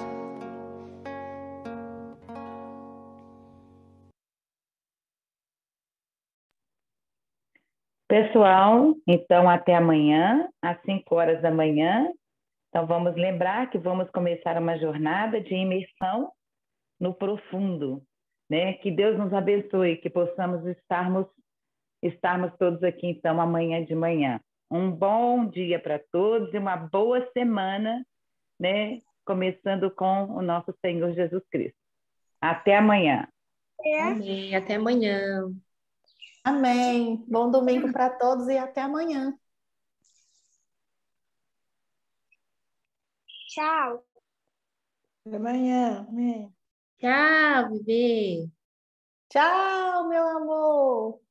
Pessoal, então até amanhã, às 5 horas da manhã. Então vamos lembrar que vamos começar uma jornada de imersão no profundo, né? Que Deus nos abençoe, que possamos estarmos todos aqui então amanhã de manhã. Um bom dia para todos e uma boa semana, né? Começando com o nosso Senhor Jesus Cristo. Até amanhã. Amém. Até amanhã. Amém. Bom domingo para todos e até amanhã. Tchau. Até amanhã. Amém. Tchau, bebê. Tchau, meu amor.